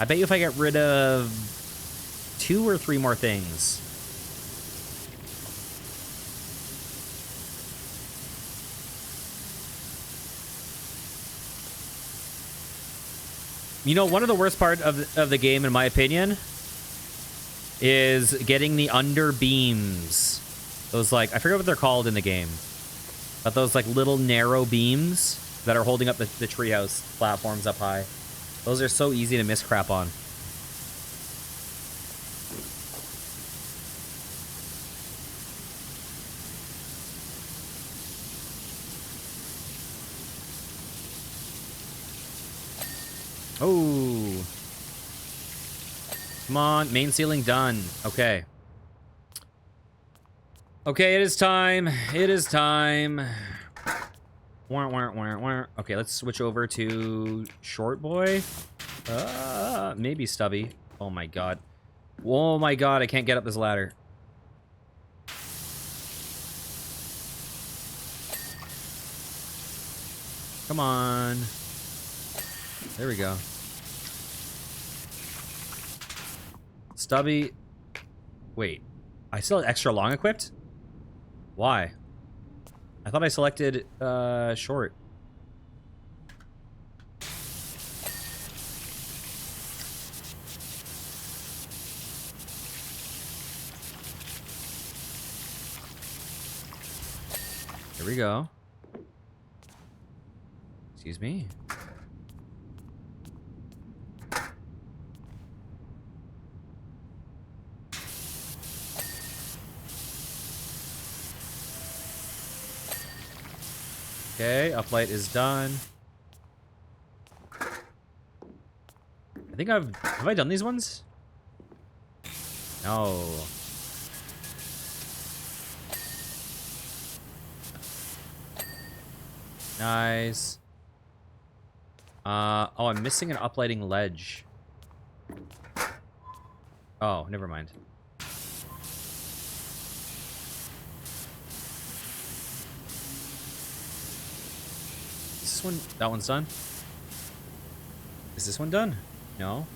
I bet you if I get rid of 2 or 3 more things. You know, one of the worst part of the game, in my opinion, is getting the under beams. Those, like, I forget what they're called in the game. But those, like, little narrow beams. that are holding up the treehouse platforms up high. Those are so easy to miss crap on. Oh. Come on, main ceiling done. Okay. Okay, it is time. It is time. Wah, wah, wah, wah. Okay, let's switch over to Short Boy. Maybe Stubby. Oh my god. Oh my god, I can't get up this ladder. Come on. There we go. Stubby. Wait. I still have extra long equipped? Why? I thought I selected short. Here we go. Excuse me. Okay, uplight is done. I think have I done these ones? No. Nice. Oh, I'm missing an uplighting ledge. Oh, never mind. Is this one, that one's done? Is this one done? No.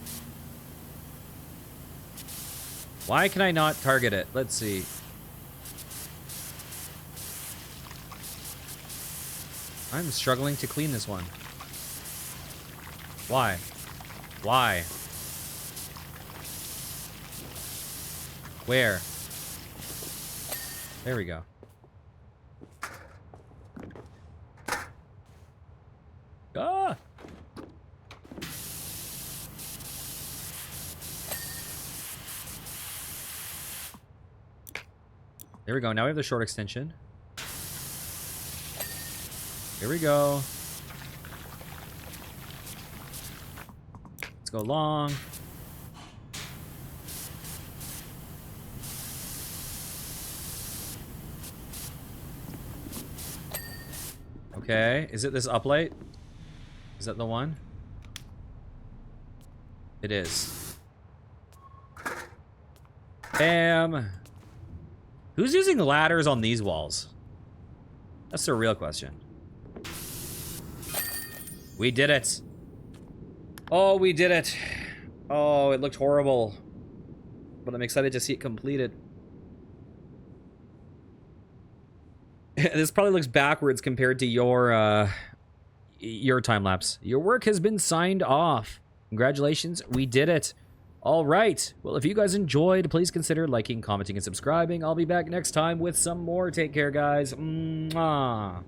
Why can I not target it? Let's see. I'm struggling to clean this one. Why? Why? Where? There we go. Ah! There we go. Now we have the short extension. Here we go. Let's go long. Okay, is it this uplight? Is that the one? It is. Bam! Who's using ladders on these walls? That's the real question. We did it. Oh, we did it. Oh, it looked horrible. But I'm excited to see it completed. This probably looks backwards compared to your time lapse. Your work has been signed off. Congratulations, we did it. All right. Well, if you guys enjoyed, please consider liking, commenting, and subscribing. I'll be back next time with some more. Take care, guys. Mwah.